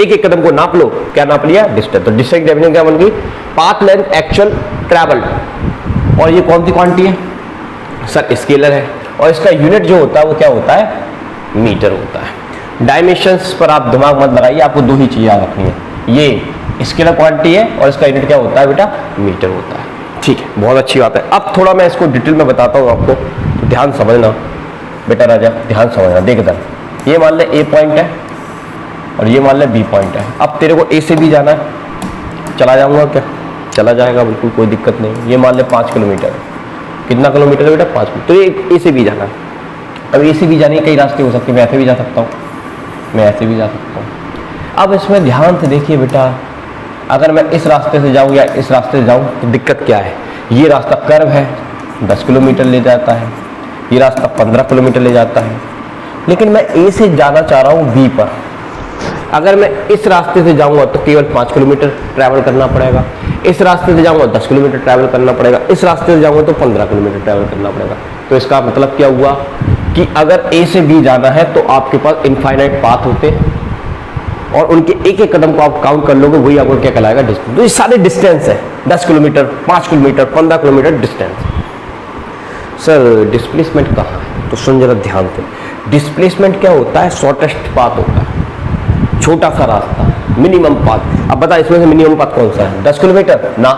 एक एक कदम को नाप लो, क्या नाप लिया? डिस्टेंस। तो डिस्टेंस डेफिनेशन क्या बन गई? Path length actual travelled. और ये कौन सी क्वांटिटी है? सर स्केलर है, और इसका यूनिट जो होता है वो क्या होता है? मीटर होता है। डायमेंशंस पर आप दिमाग मत लगाइए, आपको 2 ही चीज़ें याद रखनी है, ये स्केलर क्वांटिटी है और इसका यूनिट क्या होता है बेटा? मीटर होता है। ठीक है, बहुत अच्छी बात है। अब थोड़ा मैं इसको डिटेल में बताता हूँ आपको, तो ध्यान समझना बेटा राजा, ध्यान समझना। देख इधर, ये मान ले ए पॉइंट है और ये मान ले बी पॉइंट है। अब तेरे को ए से भी जाना है, चला जाऊँगा क्या? चला जाएगा, बिल्कुल कोई दिक्कत नहीं। ये मान ले 5 किलोमीटर, कितना किलोमीटर है बेटा? 5 किलोमीटर। तो ये ए से भी जाना है। अब ए से भी जाने के कई रास्ते हो सकते हैं, मैं ऐसे भी जा सकता हूँ, मैं ऐसे भी जा सकता हूँ। अब इसमें ध्यान से देखिए बेटा, अगर मैं इस रास्ते से जाऊँ या इस रास्ते से जाऊँ तो दिक्कत क्या है ये रास्ता कर्व है, 10 किलोमीटर ले जाता है, ये रास्ता 15 किलोमीटर ले जाता है, लेकिन मैं ए से जाना चाह रहा हूँ बी पर। अगर मैं इस रास्ते से जाऊंगा तो केवल 5 किलोमीटर ट्रैवल करना पड़ेगा, इस रास्ते से जाऊंगा 10 किलोमीटर ट्रैवल करना पड़ेगा, इस रास्ते से जाऊंगा तो 15 किलोमीटर ट्रैवल करना पड़ेगा। तो इसका मतलब क्या हुआ कि अगर ए से बी जाना है तो आपके पास इनफाइनाइट पाथ होते हैं और उनके एक एक कदम को आप काउंट कर लोगे, वही आपको क्या कहलाएगा, डिस्टेंस। तो ये सारे डिस्टेंस है, 10 kilometre, 5 kilometre, 15 kilometre distance. Sir displacement कहाँ है? तो सुन जरा ध्यान से, डिस्प्लेसमेंट क्या होता है, शॉर्टेस्ट पाथ होता है, छोटा सा रास्ता, मिनिमम पाथ। अब बता इसमें से मिनिमम पाथ कौन सा है? 10 किलोमीटर ना,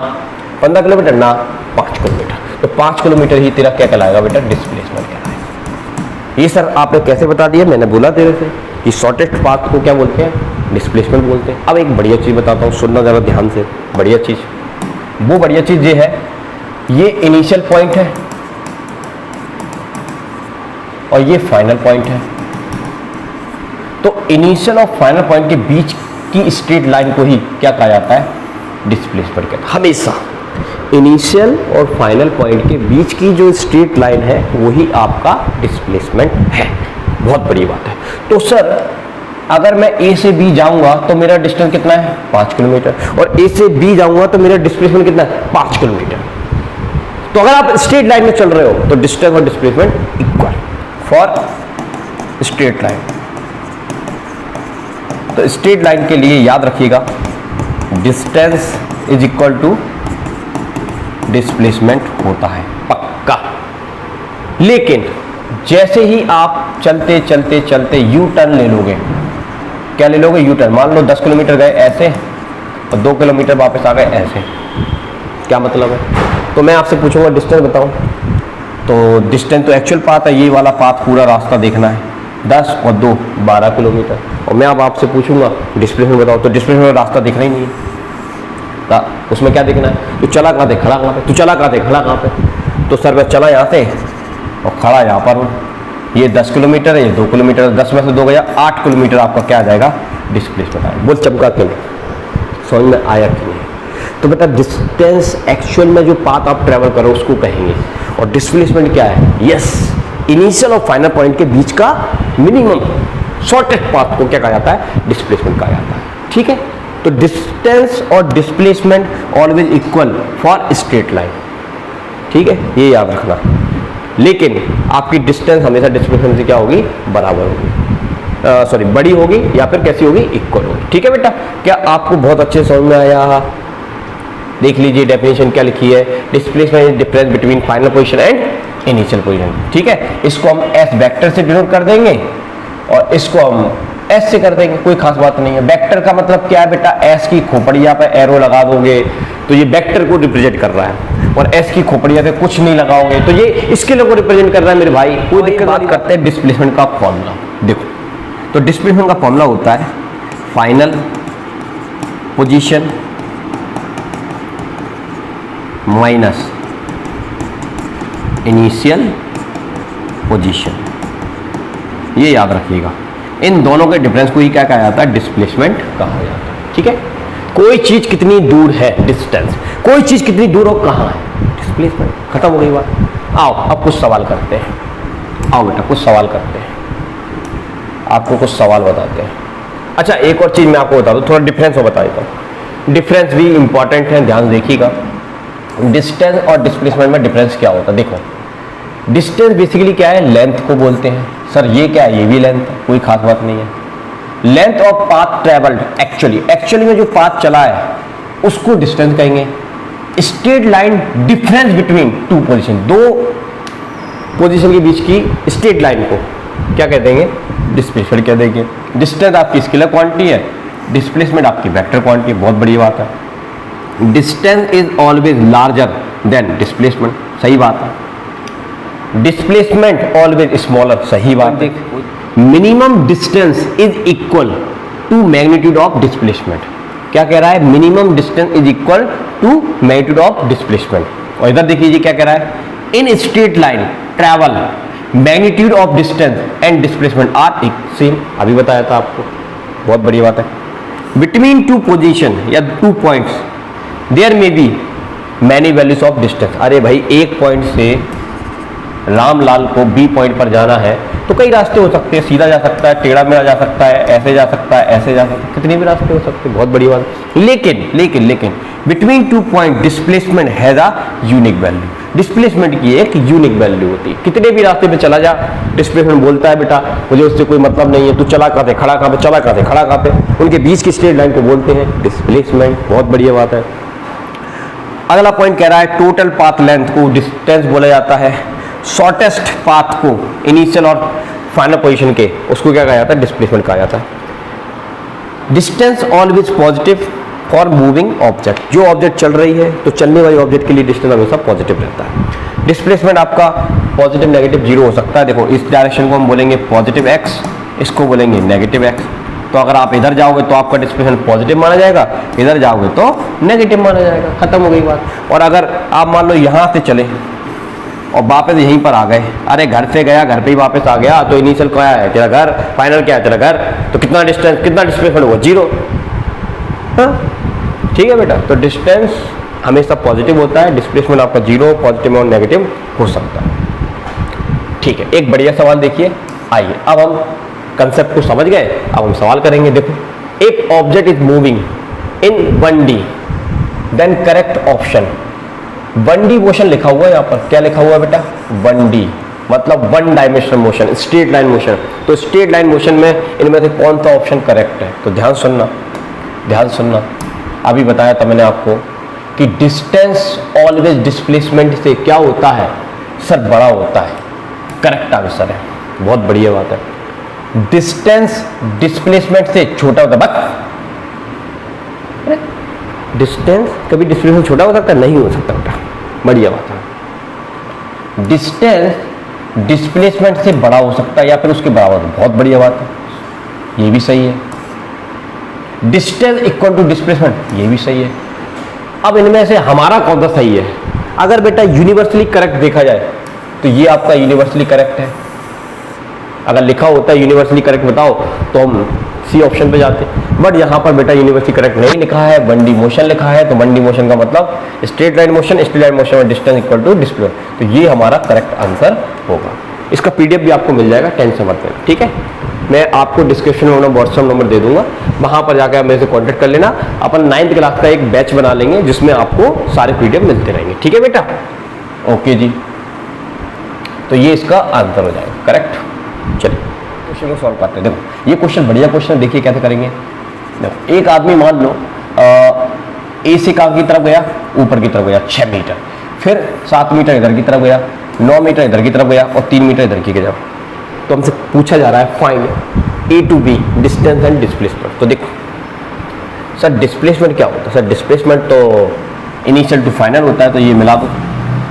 15 किलोमीटर ना, 5 किलोमीटर। तो 5 किलोमीटर ही तेरा क्या कहलाएगा बेटा, डिस्प्लेसमेंट कहलाएगा। ये सर आपने कैसे बता दिया? मैंने बोला तेरे से कि शॉर्टेस्ट पाथ को क्या बोलते हैं, डिस्प्लेसमेंट बोलते हैं। अब एक बढ़िया चीज बताता हूँ, सुनना जरा ध्यान से। बढ़िया चीज, वो बढ़िया चीज ये है, ये इनिशियल पॉइंट है और ये फाइनल पॉइंट है। तो इनिशियल और फाइनल पॉइंट के बीच की स्ट्रेट लाइन को ही क्या कहा जाता है, डिस्प्लेसमेंट कहते हैं। हमेशा इनिशियल और फाइनल पॉइंट के बीच की जो स्ट्रेट लाइन है वही आपका डिस्प्लेसमेंट है। बहुत बड़ी बात है। तो सर अगर मैं ए से बी जाऊंगा तो मेरा डिस्टेंस कितना है, 5 किलोमीटर, और ए से बी जाऊंगा तो मेरा डिस्प्लेसमेंट कितना है, 5 किलोमीटर। तो अगर आप स्ट्रेट लाइन में चल रहे हो तो डिस्टेंस और displacement equal for straight line. तो स्ट्रेट लाइन के लिए याद रखिएगा, distance is equal to displacement होता है, पक्का। लेकिन जैसे ही आप चलते चलते चलते यू टर्न ले लोगे, क्या ले लोगे, यू टर्न। मान लो 10 किलोमीटर गए ऐसे और 2 किलोमीटर वापस आ गए ऐसे, क्या मतलब है? तो मैं आपसे पूछूंगा डिस्टेंस बताओ, तो डिस्टेंस तो एक्चुअल पाथ है, ये वाला पाथ पूरा रास्ता देखना है, 10 और 2 12 किलोमीटर। और मैं अब आपसे पूछूंगा डिस्प्लेसमेंट बताओ, तो डिस्प्लेसमेंट रास्ता दिखना ही नहीं है, उसमें क्या देखना है, तू चला कहाँ थे, खड़ा कहाँ पे, तू चला कहाँ थे, खड़ा कहाँ पे। तो सर मैं चला यहाँ से और खड़ा यहाँ पर हूँ, ये 10 किलोमीटर है, ये 2 किलोमीटर, 10 में से 2 गया, 8 किलोमीटर आपका क्या आ जाएगा, डिस्प्लेसमेंट आएगा। बोल चमका क्यों, समझ में आया कि नहीं? तो बेटा डिस्टेंस एक्चुअल में जो पाथ आप ट्रेवल करो उसको कहेंगे, और डिस्प्लेसमेंट क्या है, यस, इनिशियल और फाइनल पॉइंट के बीच का मिनिमम शॉर्टेस्ट पाथ को क्या कहा जाता है, डिस्प्लेसमेंट कहा जाता है। ठीक है, तो डिस्टेंस और displacement always equal for straight line. ठीक है, ये याद रखना। लेकिन आपकी डिस्टेंस हमेशा डिस्प्लेसमेंट से क्या होगी, बराबर होगी, सॉरी बड़ी होगी, या फिर कैसी होगी, इक्वल होगी। ठीक है बेटा, क्या आपको बहुत अच्छे समझ में आया? देख लीजिए डेफिनेशन क्या लिखी है, displacement is difference between final position and initial position. ठीक है, इसको हम एस वेक्टर से डिनोट कर देंगे और इसको हम एस से कर देंगे, कोई खास बात नहीं है। वेक्टर का मतलब क्या है बेटा, एस की खोपड़िया पे एरो लगा दोगे तो ये वेक्टर को रिप्रेजेंट कर रहा है, और एस की खोपड़िया पे कुछ नहीं लगाओगे तो ये स्केलर को रिप्रेजेंट कर रहा है मेरे भाई, कोई दिक्कत। बात करते हैं डिस्प्लेसमेंट का फॉर्मूला। देखो, तो डिस्प्लेसमेंट का फॉर्मूला होता है final position minus initial position, ये याद रखिएगा। इन दोनों के डिफरेंस को ही क्या कहा जाता है, डिस्प्लेसमेंट कहा जाता है। ठीक है, कोई चीज कितनी दूर है, डिस्टेंस, कोई चीज कितनी दूर हो, कहाँ है, डिस्प्लेसमेंट। खत्म हो गई बात। आओ अब कुछ सवाल करते हैं, आओ बेटा कुछ सवाल करते हैं, आपको कुछ सवाल बताते हैं। अच्छा एक और चीज मैं आपको बता दूं, थोड़ा डिफरेंस हो बता देता हूँ, डिफरेंस भी इंपॉर्टेंट है, ध्यान देखिएगा। डिस्टेंस और डिस्प्लेसमेंट में डिफरेंस क्या होता है, देखो डिस्टेंस बेसिकली क्या है, लेंथ को बोलते हैं। सर ये क्या है, ये भी लेंथ है, कोई खास बात नहीं है। Length of path travelled, actually में जो पाथ चला है उसको डिस्टेंस कहेंगे। Straight line difference between two position, दो पोजीशन के बीच की स्ट्रेट लाइन को क्या कह देंगे, डिस्प्लेसमेंट कह देंगे। डिस्टेंस आपकी स्केलर क्वांटिटी है, डिस्प्लेसमेंट आपकी वेक्टर क्वांटिटी, बहुत बड़ी बात है। Distance is always larger than displacement, सही बात है। डिस्प्लेसमेंट ऑलवेज स्मॉलर, सही बात है। Minimum distance is equal to magnitude of displacement, क्या कह रहा है, minimum distance is equal to magnitude of displacement. और इधर देख लीजिए क्या कह रहा है, in straight line travel magnitude of distance and displacement are same, अभी बताया था आपको, बहुत बड़ी बात है। बिटवीन टू पोजीशन या two points there may be many values of distance. अरे भाई एक पॉइंट से रामलाल को बी पॉइंट पर जाना है तो कई रास्ते हो सकते हैं, सीधा जा सकता है, टेढ़ा मेढ़ा जा सकता है, ऐसे जा सकता है, ऐसे जा सकता है, कितने भी रास्ते हो सकते हैं, बहुत बड़ी बात। लेकिन लेकिन लेकिन between 2 point displacement has a unique value. Displacement की एक यूनिक वैल्यू होती है। कितने भी रास्ते पे चला जा, डिस्प्लेसमेंट बोलता है बेटा मुझे उससे कोई मतलब नहीं है, तू चला कहाँ पे, खड़ा कहाँ पे, चला कहाँ पे, खड़ा कहाँ पे, उनके बीच की स्ट्रेट लाइन को बोलते हैं डिस्प्लेसमेंट। बहुत बढ़िया बात है। अगला पॉइंट कह रहा है टोटल पाथ लेंथ को डिस्टेंस बोला जाता है, शॉर्टेस्ट पाथ को इनिशियल और फाइनल पोजीशन के उसको क्या कहा जाता है, डिस्प्लेसमेंट कहा जाता है। Distance always positive for moving object. जो ऑब्जेक्ट चल रही है तो चलने वाले ऑब्जेक्ट के लिए डिस्टेंस हमेशा पॉजिटिव रहता है। डिस्प्लेसमेंट आपका पॉजिटिव नेगेटिव जीरो हो सकता है। देखो इस डायरेक्शन को हम बोलेंगे पॉजिटिव एक्स, इसको बोलेंगे नेगेटिव एक्स। तो अगर आप इधर जाओगे तो आपका डिस्प्लेसमेंट पॉजिटिव माना जाएगा, इधर जाओगे तो नेगेटिव माना जाएगा, खत्म हो गई बात। और अगर आप मान लो यहाँ से चले और वापस यहीं पर आ गए, अरे घर से गया घर पे ही वापस आ गया, तो इनिशियल क्या है तेरा घर, फाइनल क्या है तेरा घर, तो कितना डिस्टेंस, कितना डिस्प्लेसमेंट हुआ, जीरो। हाँ ठीक है बेटा, तो डिस्टेंस हमेशा पॉजिटिव होता है, डिस्प्लेसमेंट आपका जीरो, पॉजिटिव और नेगेटिव हो सकता है। ठीक है, एक बढ़िया सवाल देखिए। आइए अब हम कंसेप्ट को समझ गए, अब हम सवाल करेंगे। देखो, if object is moving in 1D then correct option. 1D motion लिखा हुआ है यहाँ पर, क्या लिखा हुआ है बेटा, 1D मतलब 1 dimensional motion, straight line motion. तो स्ट्रेट लाइन मोशन में इनमें से कौन सा ऑप्शन करेक्ट है, तो ध्यान सुनना, ध्यान सुनना। अभी बताया था मैंने आपको कि डिस्टेंस ऑलवेज डिस्प्लेसमेंट से क्या होता है सर, बड़ा होता है। करेक्ट आंसर है, बहुत बढ़िया बात है। डिस्टेंस डिस्प्लेसमेंट से छोटा होता है, बस डिस्टेंस कभी डिस्प्लेसमेंट छोटा हो सकता है, नहीं हो सकता बेटा, बढ़िया बात है। डिस्टेंस डिस्प्लेसमेंट से बड़ा हो सकता है या फिर उसके बराबर, बहुत बढ़िया बात है, ये भी सही है। डिस्टेंस इक्वल टू डिस्प्लेसमेंट, ये भी सही है। अब इनमें से हमारा कौन सा सही है? अगर बेटा यूनिवर्सली करेक्ट देखा जाए तो ये आपका यूनिवर्सली करेक्ट है। अगर लिखा होता है यूनिवर्सली करेक्ट बताओ तो हम सी ऑप्शन पे जाते, बट यहाँ पर बेटा यूनिवर्सली करेक्ट नहीं लिखा है, 1D मोशन लिखा है। तो 1D मोशन का मतलब straight line motion, straight line motion में डिस्टेंस इक्वल टू डिस्प्लेसमेंट, तो ये हमारा करेक्ट आंसर होगा। इसका PDF भी आपको मिल जाएगा, टेंशन मत लेना, ठीक है। मैं आपको डिस्क्रिप्शन में व्हाट्सएप नंबर दे दूंगा, वहां पर जाकर आप मेरे से कॉन्टेक्ट कर लेना। अपन 9th क्लास का एक बैच बना लेंगे जिसमें आपको सारे PDF मिलते रहेंगे, ठीक है बेटा, ओके जी। तो ये इसका आंसर हो जाएगा करेक्ट। चलिए क्वेश्चन को सॉल्व करते हैं। देखो ये क्वेश्चन बढ़िया क्वेश्चन है, देखिए कैसे करेंगे। देखो एक आदमी मान लो ए से कहाँ की तरफ गया, ऊपर की तरफ गया 6 मीटर, फिर 7 मीटर इधर की तरफ गया, 9 मीटर इधर की तरफ गया और 3 मीटर इधर की गया। तो हमसे पूछा जा रहा है find A to B distance and displacement. तो देखो सर डिस्प्लेसमेंट क्या होता है, सर डिस्प्लेसमेंट तो इनिशियल टू फाइनल होता है, तो ये मिला दो,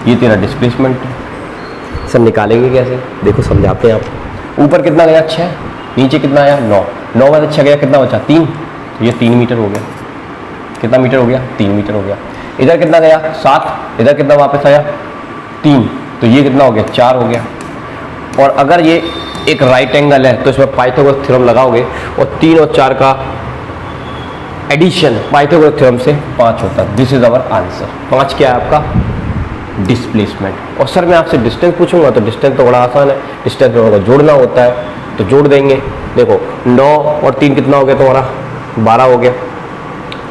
ये तेरा डिस्प्लेसमेंट है। सर निकालेंगे कैसे, देखो समझाते हैं आप। ऊपर कितना गया 6, नीचे कितना आया 9, 9 में से 6 गया कितना बचा 3, तो ये 3 मीटर हो गया। कितना मीटर हो गया, 3 मीटर हो गया। इधर कितना गया 7, इधर कितना वापस आया 3, तो ये कितना हो गया 4 हो गया। और अगर ये एक राइट एंगल है तो इसमें पाइथागोरस थ्योरम लगाओगे और 3 और 4 का एडिशन पाइथागोरस थ्योरम से 5 होता है। This is our answer. 5 क्या है आपका डिस्प्लेसमेंट। और सर मैं आपसे डिस्टेंस पूछूंगा तो डिस्टेंस तो बड़ा आसान है, डिस्टेंस में होगा जोड़ना होता है, तो जोड़ देंगे। देखो 9 और 3 कितना हो गया तुम्हारा 12 हो गया,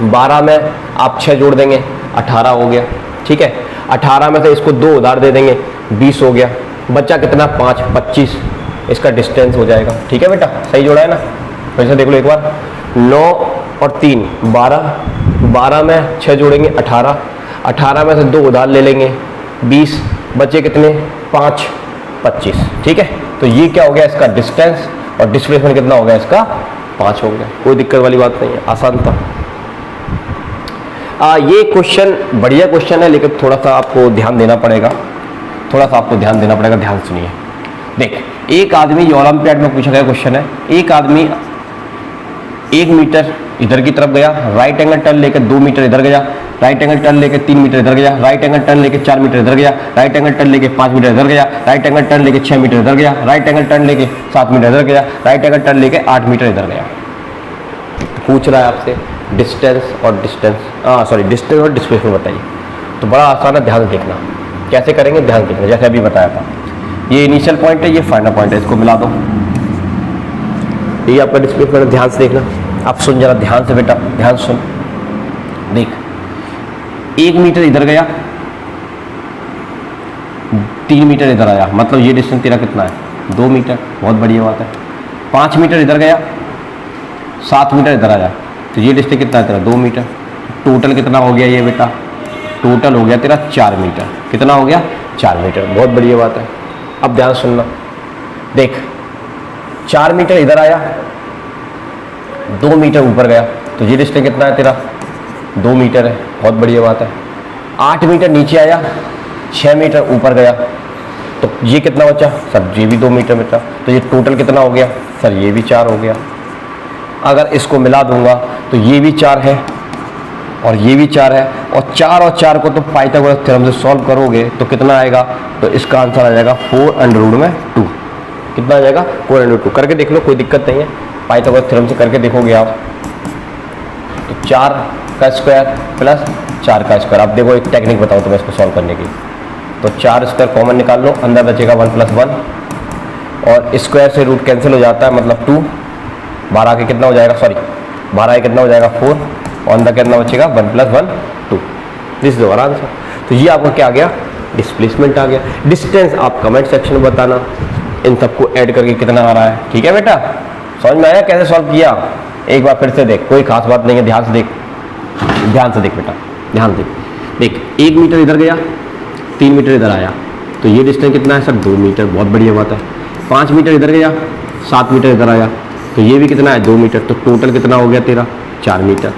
12 में आप 6 जोड़ देंगे 18 हो गया, ठीक है। 18 में से इसको 2 उधार दे देंगे 20 हो गया, बच्चा कितना 5 25, इसका डिस्टेंस हो जाएगा, ठीक है बेटा, सही जोड़ा है ना। वैसे देख लो एक बार, 9 और 3 12, 12 में 6 जोड़ेंगे 18, 18 में से 2 उधार ले लेंगे 20, बच्चे कितने 5 25, ठीक है। तो ये क्या हो गया इसका डिस्टेंस, और डिस्प्लेसमेंट कितना हो गया इसका 5 हो गया। कोई दिक्कत वाली बात नहीं है, आसान था। ये क्वेश्चन बढ़िया क्वेश्चन है, लेकिन थोड़ा सा आपको ध्यान देना पड़ेगा, थोड़ा सा आपको ध्यान देना पड़ेगा। ध्यान सुनिए। देख एक आदमी, ये ओलंपियाड में पूछा गया क्वेश्चन है, एक आदमी 1 मीटर इधर की तरफ गया, राइट एंगल टर्न लेकर 2 मीटर इधर गया, राइट एंगल टर्न लेके 3 मीटर इधर गया, राइट एंगल टर्न लेके 4 मीटर इधर गया, राइट एंगल टर्न लेके 5 मीटर इधर गया, राइट एंगल टर्न लेके 6 मीटर इधर गया, राइट एंगल टर्न लेके 7 मीटर इधर गया, राइट एंगल टर्न लेके 8 मीटर इधर गया। पूछ रहा है आपसे डिस्टेंस और डिस्टेंस, डिस्टेंस और डिस्प्लेसमेंट बताइए। तो बड़ा आसान है, ध्यान से देखना कैसे करेंगे, ध्यान से देखना। जैसे अभी बताया था, ये इनिशियल पॉइंट है, ये फाइनल पॉइंट है, इसको मिला दो। ये आपका डिस्प्लेसमेंट, ध्यान से देखना। आप सुन जरा ध्यान से बेटा, ध्यान सुन। देख 1 मीटर इधर गया, 3 मीटर इधर आया, मतलब ये डिस्टेंस तेरा कितना है, 2 मीटर। बहुत बढ़िया बात है। 5 मीटर इधर गया, 7 मीटर इधर आया, तो ये डिस्टेंस कितना है तेरा, 2 मीटर। टोटल कितना हो गया ये बेटा, टोटल हो गया तेरा 4 मीटर। कितना हो गया, 4 मीटर। बहुत बढ़िया बात है। अब ध्यान सुनना, देख 4 मीटर इधर आया, 2 मीटर ऊपर गया, तो ये डिस्टेंस कितना है तेरा, 2 मीटर है। बहुत बढ़िया बात है। 8 मीटर नीचे आया, 6 मीटर ऊपर गया, तो ये कितना बचा सर, ये भी 2 मीटर बचा, तो ये टोटल कितना हो गया सर, ये भी 4 हो गया। अगर इसको मिला दूंगा तो ये भी 4 है और ये भी 4 है, और 4 को तो पाइथागोरस थ्योरम से सॉल्व करोगे तो कितना आएगा, तो इसका आंसर आ जाएगा 4√2। कितना आ जाएगा, 4√2। करके देख लो, कोई दिक्कत नहीं है। पाइथागोरस थ्योरम से करके देखोगे आप, तो 4 का स्क्वायर प्लस 4 का स्क्वायर। अब देखो एक टेक्निक बताओ तुम्हें इसको सॉल्व करने की। तो 4 स्क्वायर कॉमन निकाल लो, अंदर बचेगा 1 + 1, और स्क्वायर से रूट कैंसिल हो जाता है, मतलब 2। 12 के कितना हो जाएगा, सॉरी 12 के कितना हो जाएगा 4, और अंदर कितना बचेगा 1 + 1 2। This is our answer. तो ये आपका क्या आ गया, डिस्प्लेसमेंट आ गया। डिस्टेंस आप कमेंट सेक्शन में बताना, इन सबको ऐड करके कितना आ रहा है। ठीक है बेटा, समझ में आया कैसे सॉल्व किया। एक बार फिर से देख, कोई खास बात नहीं है, ध्यान से देख, ध्यान से देख बेटा, ध्यान से देख। 1 मीटर इधर गया, 3 मीटर इधर आया, तो ये डिस्टेंस कितना है सर, 2 मीटर। बहुत बढ़िया बात है। 5 मीटर इधर गया, 7 मीटर इधर आया, तो ये भी कितना है, 2 मीटर। तो टोटल कितना हो गया तेरा, 4 मीटर।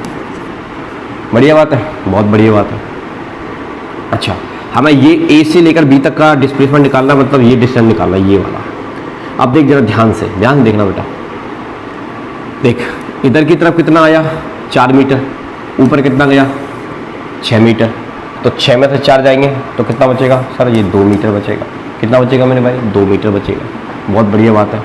बढ़िया बात है, बहुत बढ़िया बात है। अच्छा, हमें ये ए से लेकर बी तक का डिस्प्लेसमेंट निकालना, मतलब ये डिस्टेंस निकालना, ये वाला। अब देख जरा ध्यान से देखना बेटा। देख इधर की तरफ कितना आया, 4 मीटर, ऊपर कितना गया, 6 मीटर। तो 6 में से 4 जाएंगे तो कितना बचेगा सर, ये 2 मीटर बचेगा। कितना बचेगा मेरे भाई, 2 मीटर बचेगा। बहुत बढ़िया बात है।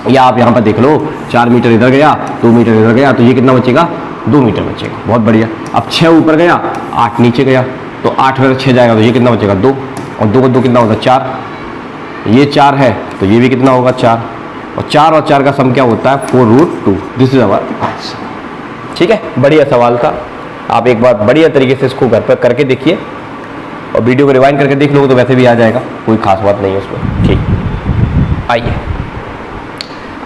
या आप यहाँ पर देख लो, 4 मीटर इधर गया, 2 मीटर इधर गया, तो ये कितना बचेगा, 2 मीटर बचेगा। बहुत बढ़िया। अब 6 ऊपर गया, 8 नीचे गया, तो 8 में 6 जाएगा, तो ये कितना बचेगा, 2, और 2 को 2 कितना होगा, 4। ये 4 है, तो ये भी कितना होगा, 4, और 4 का सम क्या होता है, 4√2। This is our answer. ठीक है, बढ़िया सवाल था। आप एक बार बढ़िया तरीके से इसको घर पर करके देखिए, और वीडियो को रिवाइंड करके देख लो तो वैसे भी आ जाएगा, कोई खास बात नहीं है उसमें। ठीक, आइए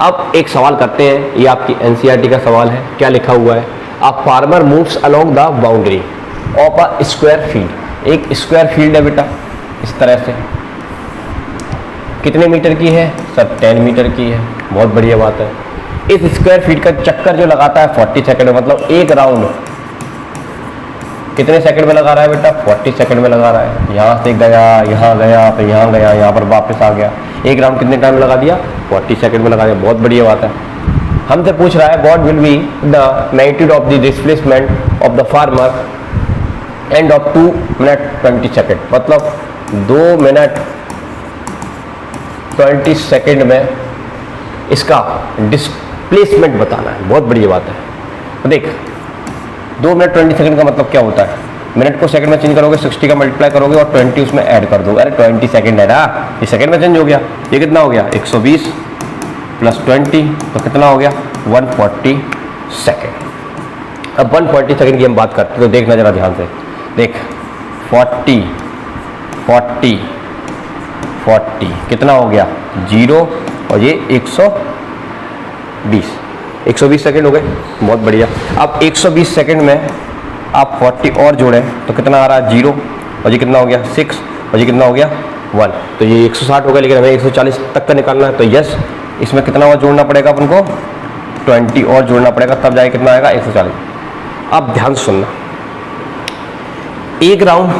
अब एक सवाल करते हैं। ये आपकी एनसीईआरटी का सवाल है। क्या लिखा हुआ है, a farmer moves along the boundary of a square field. एक स्क्वायर फील्ड है बेटा, इस तरह से। कितने मीटर की है सर, 10 मीटर की है। बहुत बढ़िया बात है। इस स्क्वायर फील्ड का चक्कर जो लगाता है 40 सेकंड में, मतलब एक राउंड कितने सेकंड में लगा रहा है बेटा, 40 सेकंड में लगा रहा है। यहाँ से गया, यहाँ गया, फिर यहाँ गया, यहाँ पर वापस आ गया। एक राउंड कितने टाइम में लगा दिया, 40 सेकंड में लगा दिया। बहुत बढ़िया बात है। हमसे पूछ रहा है, what will be the magnitude of the displacement of the farmer end of 2 minute 20 second, मतलब 2 मिनट 20 सेकंड में इसका डिस्प्लेसमेंट बताना है। बहुत बढ़िया बात है। तो देख 2 मिनट 20 सेकंड का मतलब क्या होता है, मिनट को सेकंड में चेंज करोगे, 60 का मल्टीप्लाई करोगे और 20 उसमें ऐड कर दो। अरे 20 सेकंड है ना, ये सेकंड में चेंज हो गया। ये कितना हो गया, 120 + 20, तो कितना हो गया, 140 सेकंड। अब 140 सेकंड की हम बात करते हैं, तो देखना जरा ध्यान से। देख 40 40 40 कितना हो गया, 0, और ये 120 सेकंड हो गए। बहुत बढ़िया। अब 120 सेकंड में आप 40 और जोड़ें तो कितना आ रहा है, 0, और ये कितना हो गया, 6, और ये कितना हो गया, 1। तो ये 160 हो गया, लेकिन हमें 140 तक का निकालना है। तो यस, इसमें कितना और जोड़ना पड़ेगा अपन को, 20 और जोड़ना पड़ेगा, तब जाए कितना आएगा, 140। अब ध्यान सुनना, एक राउंड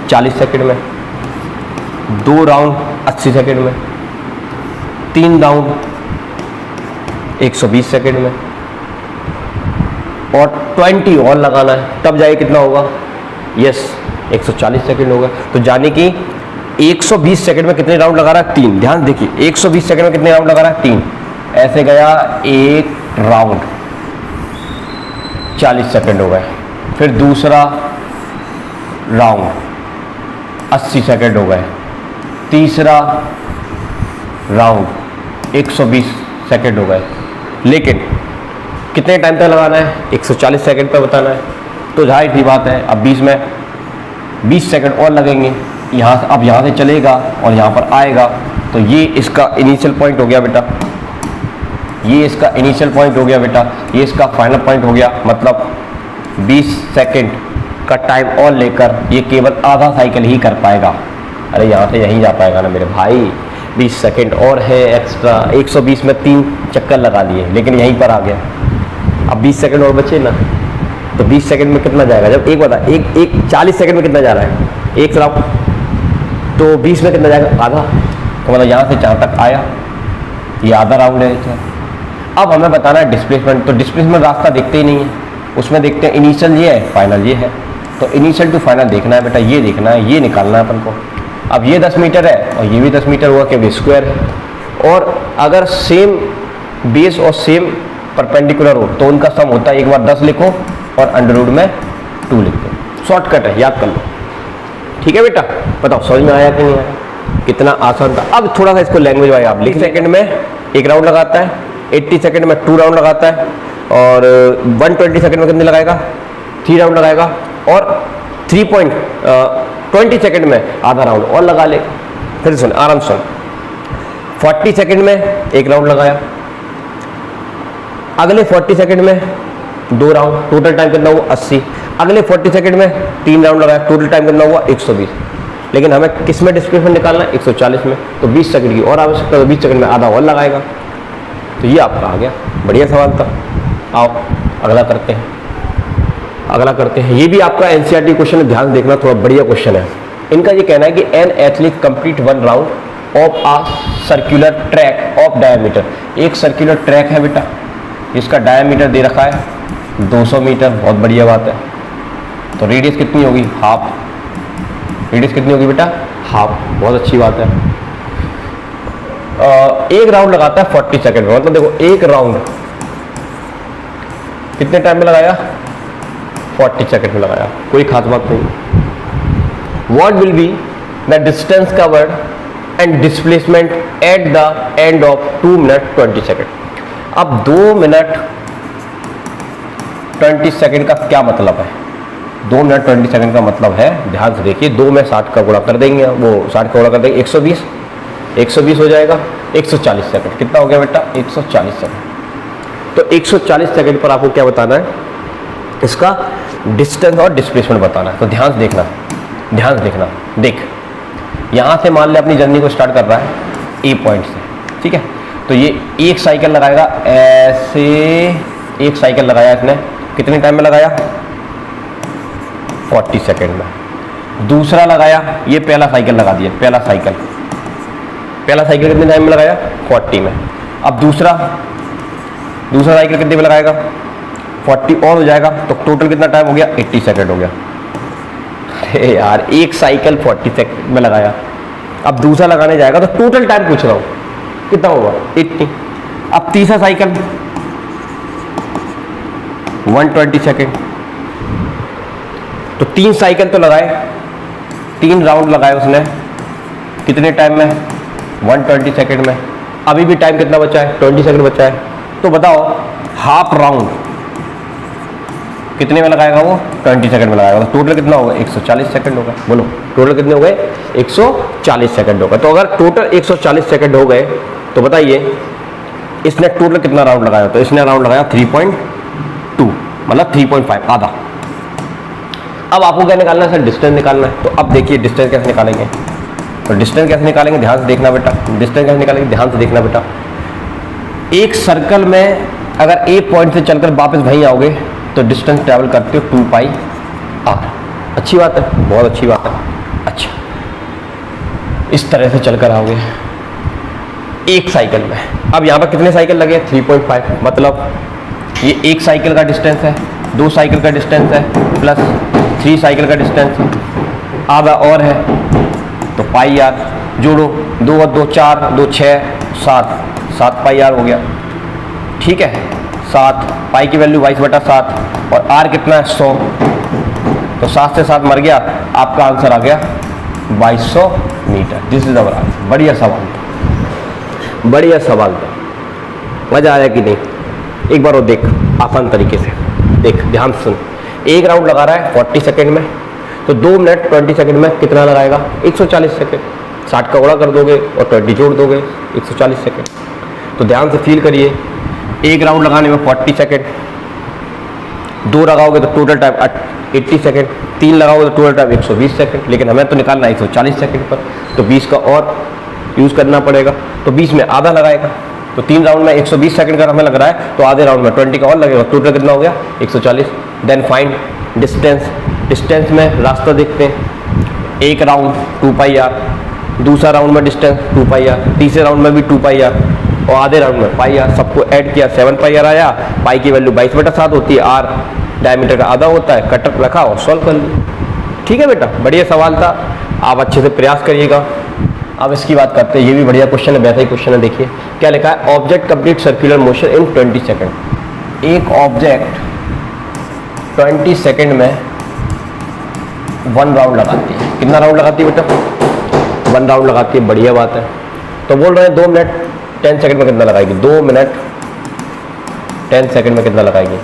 40 सेकंड में, 2 राउंड 80 सेकंड में, 3 राउंड 120 सेकंड में, और 20 और लगाना है, तब जाए कितना होगा, यस 140 सेकंड होगा। तो जाने कि 120 सेकंड में कितने राउंड लगा रहा है, 3। ध्यान देखिए, 120 सेकंड में कितने राउंड लगा रहा है, 3। ऐसे गया एक राउंड, 40 सेकंड हो गए। फिर दूसरा राउंड 80 सेकंड हो गए। तीसरा राउंड 120 सेकंड हो गए। लेकिन कितने टाइम तक लगाना है? 140 सेकंड पर बताना है। तो जाहिर सी बात है अब 20 सेकंड और लगेंगे। यहाँ से अब यहाँ से चलेगा और यहाँ पर आएगा, तो ये इसका इनिशियल पॉइंट हो गया बेटा, ये इसका इनिशियल पॉइंट हो गया बेटा, ये इसका फाइनल पॉइंट हो गया। मतलब 20 सेकंड का टाइम और लेकर ये केवल आधा साइकिल ही कर पाएगा। अरे यहाँ से यहीं जा पाएगा ना मेरे भाई, 20 सेकंड और है एक्स्ट्रा। 120 में 3 चक्कर लगा दिए, लेकिन यहीं पर आ गया। अब 20 सेकंड और बचे ना, तो 20 सेकंड में कितना जाएगा? जब एक 40 सेकंड में कितना जा रहा है? एक राउंड, तो 20 में कितना जाएगा? आधा। तो मतलब यहाँ से जहाँ तक आया ये आधा राउंड है। अब हमें बताना है डिस्प्लेसमेंट। तो डिस्प्लेसमेंट रास्ता देखते ही नहीं है, उसमें देखते हैं इनिशियल ये है, फाइनल ये है। तो इनिशियल टू फाइनल देखना है बेटा, ये देखना है, ये निकालना है अपन को। अब ये 10 मीटर है और ये भी 10 मीटर हुआ कि वे स्क्वायर है। और अगर सेम बेस और सेम परपेंडिकुलर हो तो उनका सम होता है, एक बार 10 लिखो और अंडर रूट में 2 लिख दो। शॉर्टकट है, याद कर लो। ठीक है बेटा, बताओ समझ में आया कि नहीं आया? कितना आसान था। अब थोड़ा सा इसको लैंग्वेज वाइज आप लिख। सेकंड में एक राउंड लगाता है, 80 सेकंड में 2 राउंड लगाता है, और 120 सेकंड में कितने लगाएगा? 3 राउंड लगाएगा, और 3.20 सेकंड में आधा राउंड और लगा ले। फिर सुन, आराम सुन। 40 सेकंड में एक राउंड लगाया, अगले 40 सेकंड में 2 राउंड, टोटल टाइम कितना हुआ? 80। अगले 40 सेकंड में 3 राउंड लगाया, टोटल टाइम कितना हुआ? 120। लेकिन हमें किस में डिस्प्लेसमेंट निकालना है? 140 में। तो 20 सेकंड की और आवश्यकता, तो 20 सेकंड में आधा और लगाएगा। तो ये आपका आ गया। बढ़िया सवाल था। आओ अगला करते हैं, अगला करते हैं। ये भी आपका एनसीईआरटी क्वेश्चन है, ध्यान देखना, थोड़ा बढ़िया क्वेश्चन है। इनका ये कहना है कि an athlete complete 1 round of a circular track of diameter. एक सर्कुलर ट्रैक है बेटा, इसका डायमीटर दे रखा है 200 मीटर। बहुत बढ़िया बात है। तो रेडियस कितनी होगी? हाफ। रेडियस कितनी होगी बेटा? हाफ। बहुत अच्छी बात है। एक राउंड लगाता है 40 सेकंड में। मतलब देखो, एक राउंड कितने टाइम में लगाया? 40 सेकंड में लगाया। कोई खास बात नहीं। What will be the distance covered and displacement at the end of 2 minute 20 second. अब 2 मिनट 20 सेकंड का क्या मतलब है? 2 मिनट 20 सेकंड का मतलब है, ध्यान से देखिए, 2 में 60 का गुणा कर देंगे, वो 60 का गुणा कर देंगे 120 हो जाएगा। 140 सेकंड कितना हो गया बेटा? 140 सेकंड। तो 140 सेकंड पर आपको क्या बताना है? इसका डिस्टेंस और डिस्प्लेसमेंट बताना है। तो ध्यान से देखना, ध्यान से देखना। देख, यहाँ से मान ले अपनी जर्नी को स्टार्ट कर रहा है ए पॉइंट से, ठीक है। तो ये एक साइकिल लगाएगा, ऐसे एक साइकिल लगाया इसने, कितने टाइम में लगाया? 40 सेकंड में। दूसरा लगाया, ये पहला साइकिल लगा दिया, पहला साइकिल कितने टाइम में लगाया? 40 में। अब दूसरा साइकिल कितने में लगाएगा? 40 और हो जाएगा, तो टोटल कितना टाइम हो गया? 80 सेकंड हो गया। अरे यार, एक साइकिल 40 सेकंड में लगाया, अब दूसरा लगाने जाएगा तो टोटल टाइम पूछ रहा हूँ कितना होगा? 80। अब तीसरा साइकिल 120 सेकंड। तो 3 साइकिल तो लगाए, 3 राउंड लगाए उसने, कितने टाइम में? 120 सेकंड में। अभी भी टाइम कितना बचा है? 20 सेकंड बचा है। तो बताओ, हाफ राउंड कितने में लगाएगा वो? 20 सेकंड में लगाएगा। तो टोटल कितना होगा? 140 सेकंड होगा। बोलो, टोटल कितने हो गए? 140 सेकंड होगा। तो अगर टोटल 140 सेकंड हो गए तो बताइए इसने टोटल कितना राउंड लगाया? तो इसने राउंड लगाया 3.2, मतलब 3.5, आधा। अब आपको क्या निकालना है? सर डिस्टेंस निकालना है। तो अब देखिए डिस्टेंस कैसे निकालेंगे। तो डिस्टेंस कैसे निकालेंगे? ध्यान से देखना बेटा। डिस्टेंस कैसे निकालेंगे? ध्यान से देखना बेटा। एक सर्कल में अगर ए पॉइंट से चलकर वापस वहीं आओगे तो डिस्टेंस ट्रैवल करते हो 2πr। अच्छी बात है, बहुत अच्छी बात है। अच्छा, इस तरह से चलकर आओगे एक साइकिल में। अब यहाँ पर कितने साइकिल लगे? 3.5। मतलब ये एक साइकिल का डिस्टेंस है, 2 साइकिल का डिस्टेंस है, प्लस 3 साइकिल का डिस्टेंस है, आधा और है, तो πr जोड़ो, 2 और 2 4, 2 6 7 πr हो गया। ठीक है, 7, पाई की वैल्यू 22/7 और आर कितना है 100, तो 7 से 7 मर गया, आपका आंसर आ गया 2200 metre. This is our answer. बढ़िया सवाल था, बढ़िया सवाल था, मजा आया कि नहीं? एक बार वो देख आसान तरीके से देख, ध्यान सुन। एक राउंड लगा रहा है 40 सेकेंड में, तो 2 मिनट 20 सेकेंड में कितना लगाएगा? 140 सेकेंड। 60 का गुणा कर दोगे और 20 जोड़ दोगे, 140 सेकेंड। तो ध्यान से फील करिए, एक राउंड लगाने में 40 सेकेंड, 2 लगाओगे तो टोटल टाइम 80 सेकेंड, 3 लगाओगे तो टोटल टाइम 120 सेकेंड, लेकिन हमें तो निकालना है 140 सेकेंड पर, तो 20 का और यूज़ करना पड़ेगा, तो 20 में आधा लगाएगा। तो 3 राउंड में 120 सेकंड का हमें लग रहा है, तो आधे राउंड में 20 का और लगेगा, टोटल कितना हो गया? 140। Then find distance. डिस्टेंस में रास्ता देखते हैं, एक राउंड 2 पाई आर, दूसरा राउंड में डिस्टेंस 2 पाई आर, तीसरे राउंड में भी 2 पाई आर और आधे राउंड में पाई आर। सबको ऐड किया 7 पाई आर आया। पाई की वैल्यू 22/7 होती है, आर डायमीटर का आधा होता है, कटर रखा और सॉल्व कर लिया। ठीक है बेटा, बढ़िया सवाल था, आप अच्छे से प्रयास करिएगा। अब इसकी बात करते हैं, ये भी बढ़िया क्वेश्चन है, वैसा ही क्वेश्चन है। देखिए क्या लिखा है, object complete circular motion in 20 second. एक ऑब्जेक्ट 20 सेकेंड में 1 राउंड लगाती है। कितना राउंड लगाती है बेटा? 1 राउंड लगाती है, बढ़िया बात है। तो बोल रहे हैं 2 मिनट 10 सेकेंड में कितना लगाएगी? 2 मिनट 10 सेकेंड में कितना लगाएगी?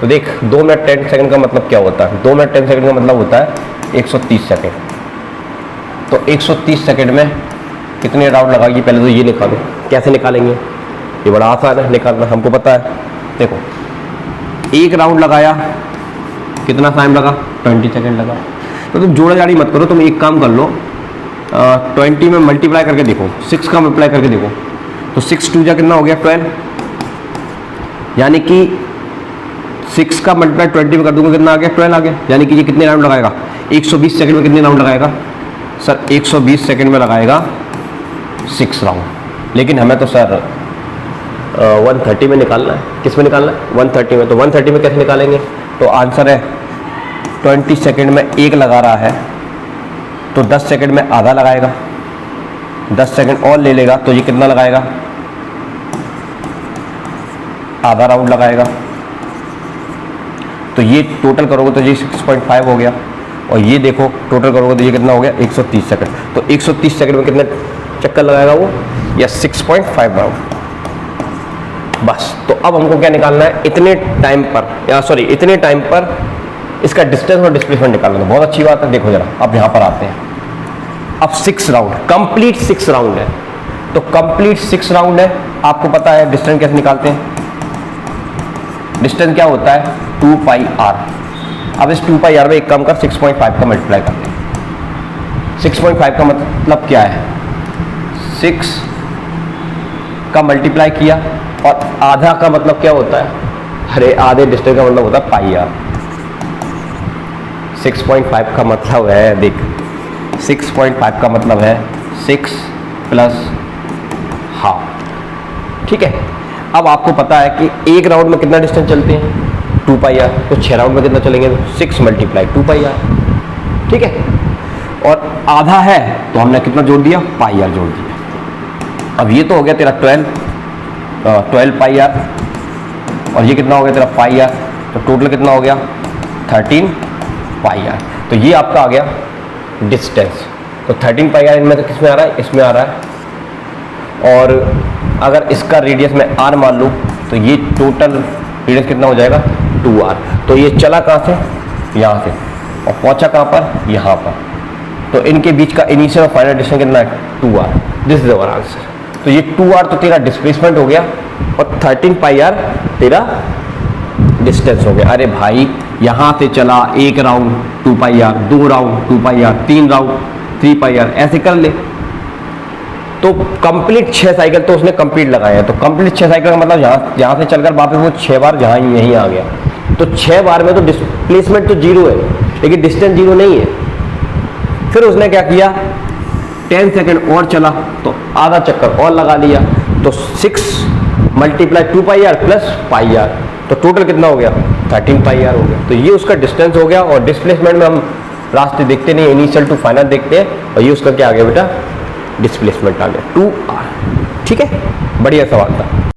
तो देख, 2 मिनट 10 सेकेंड का मतलब क्या होता है? 2 मिनट 10 सेकेंड का मतलब होता है 130 सेकेंड। तो 130 सेकंड में कितने राउंड लगाएगी? पहले तो ये निकालो। कैसे निकालेंगे? ये बड़ा आसान है निकालना, हमको पता है। देखो, एक राउंड लगाया, कितना टाइम लगा? 20 सेकंड लगा। तो तुम जोड़ा जाड़ी मत करो, तुम एक काम कर लो, 20 में मल्टीप्लाई करके देखो, 6 का मल्टीप्लाई करके देखो, तो 6 2 जा कितना हो गया? 12। यानी कि 6 का मल्टीप्लाई 20 में कर दूंगा, कितना आ गया? 12 आ गया। यानी कि ये कितने राउंड लगाएगा? 120 सेकंड में कितने राउंड लगाएगा? सर 120 सेकंड में लगाएगा 6 राउंड। लेकिन हमें तो सर 130 में निकालना है। किस में निकालना है? 130 में। तो 130 में कैसे निकालेंगे? तो आंसर है 20 सेकंड में 1 लगा रहा है, तो 10 सेकंड में आधा लगाएगा, 10 सेकंड और ले लेगा, तो ये कितना लगाएगा? आधा राउंड लगाएगा। तो ये टोटल करोगे तो ये 6.5 हो गया, और ये देखो टोटल करोगे तो ये कितना हो गया? 130 सेकंड। तो 130 सेकंड में कितने चक्कर लगाएगा वो? या 6.5 राउंड। बस। तो अब हमको क्या निकालना है? इतने टाइम पर, या सॉरी इतने टाइम पर इसका डिस्टेंस और डिस्प्लेसमेंट निकालना है। बहुत अच्छी बात है। देखो जरा, अब यहाँ पर आते हैं। अब 6 राउंड, कंप्लीट 6 राउंड है, तो कंप्लीट 6 राउंड है। आपको पता है डिस्टेंस कैसे निकालते हैं? डिस्टेंस क्या होता है? 2 पाई आर। अब इस 2 पाई आर में एक काम कर, 6.5 का मल्टीप्लाई करते हैं। 6.5 का मतलब क्या है? 6 का मल्टीप्लाई किया, और आधा का मतलब क्या होता है? अरे आधे डिस्टेंस का मतलब होता है पाई आर। 6.5 का मतलब है, देख 6.5 का मतलब है 6 प्लस हाफ। ठीक है। अब आपको पता है कि एक राउंड में कितना डिस्टेंस चलते हैं? 2 पाई आर। तो 6 राउंड में कितना चलेंगे? 6 मल्टीप्लाई 2 पाई आर। ठीक है। और आधा है तो हमने कितना जोड़ दिया? पाई आर जोड़ दिया। अब ये तो हो गया तेरा 12 पाई आर, और ये कितना हो गया तेरा पाई आर। तो टोटल कितना हो गया? 13 पाई आर। तो ये आपका आ गया डिस्टेंस। तो 13 पाई आर इनमें तो किस में आ रहा है? इसमें आ रहा है। और अगर इसका रेडियस में आर मान लूँ, तो ये टोटल रेडियस कितना हो जाएगा? 2r। तो ये चला कहाँ से? यहाँ से, और पहुँचा कहाँ पर? यहाँ पर। तो इनके बीच का इनिशियल और फाइनल डिस्टेंस कितना है? 2r। This is our answer. तो ये 2r तो तेरा डिस्प्लेसमेंट हो गया, और 13 पाई आर तेरा डिस्टेंस हो गया। अरे भाई, यहाँ से चला एक round 2 pi r, 2 round 2 pi r, 3 round 3 pi r, ऐसे कर ले। तो कंप्लीट 6 साइकिल तो उसने कंप्लीट लगाया है। तो कंप्लीट 6 साइकिल का मतलब यहाँ से चलकर वापस वो 6 बार जहाँ यहीं आ गया। तो 6 बार में तो डिस्प्लेसमेंट तो 0 है, लेकिन डिस्टेंस 0 नहीं है। फिर उसने क्या किया? 10 सेकंड और चला, तो आधा चक्कर और लगा लिया। तो 6 multiply 2 pi r plus pi r, तो टोटल कितना हो गया? 13 पाई आर हो गया। तो ये उसका डिस्टेंस हो गया। और डिस्प्लेसमेंट में हम रास्ते देखते नहीं, इनिशियल टू फाइनल देखते हैं, और ये उसका क्या आ गया बेटा? डिस्प्लेसमेंट आ गया 2r। ठीक है, बढ़िया सवाल था।